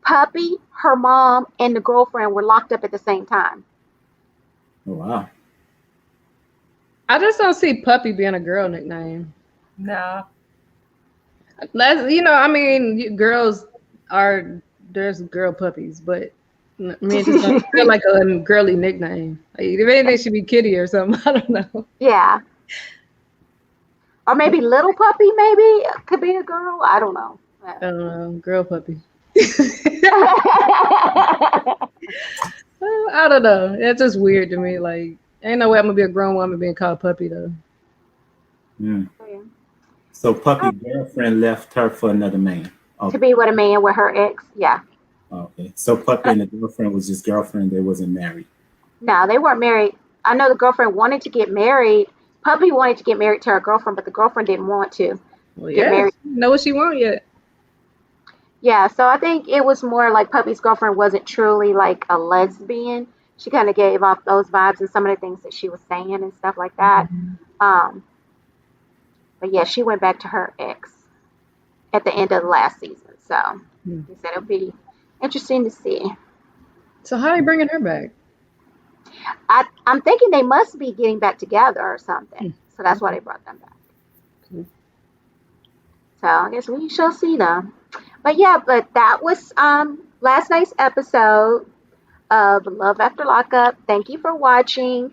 Puppy, her mom, and the girlfriend were locked up at the same time. Oh, wow. I just don't see puppy being a girl nickname. No. That's, I mean, girls there's girl puppies, but I mean, it just don't feel like a girly nickname. Like, if anything, it should be Kitty or something. I don't know. Yeah. Or maybe Little Puppy, maybe could be a girl. I don't know. I don't know. Girl puppy. I don't know. It's just weird to me. Like, ain't no way I'm gonna be a grown woman being called puppy though. Mm. So puppy girlfriend left her for another man. To Okay. be with a man with her ex. Yeah. Okay. So puppy and the girlfriend was just girlfriend. They wasn't married. No, they weren't married. I know the girlfriend wanted to get married. Puppy wanted to get married to her girlfriend, but the girlfriend didn't want to. Well, Get yeah. married. Know what she want yet? Yeah, so I think it was more like Puppy's girlfriend wasn't truly like a lesbian. She kind of gave off those vibes and some of the things that she was saying and stuff like that. But yeah, she went back to her ex at the end of the last season. So Hmm. he said it'll be interesting to see. So how are you bringing her back? I'm thinking they must be getting back together or something. So that's why they brought them back. Cool. So I guess we shall see them. But yeah, that was last night's episode of Love After Lockup. Thank you for watching.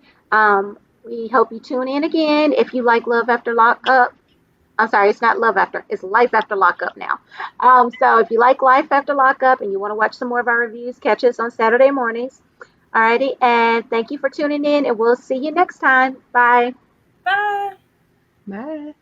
We hope you tune in again if you like Love After Lockup. I'm sorry, it's not Love After, it's Life After Lockup now. So if you like Life After Lockup and you want to watch some more of our reviews, catch us on Saturday mornings. Alrighty, and thank you for tuning in, and we'll see you next time. Bye. Bye. Bye.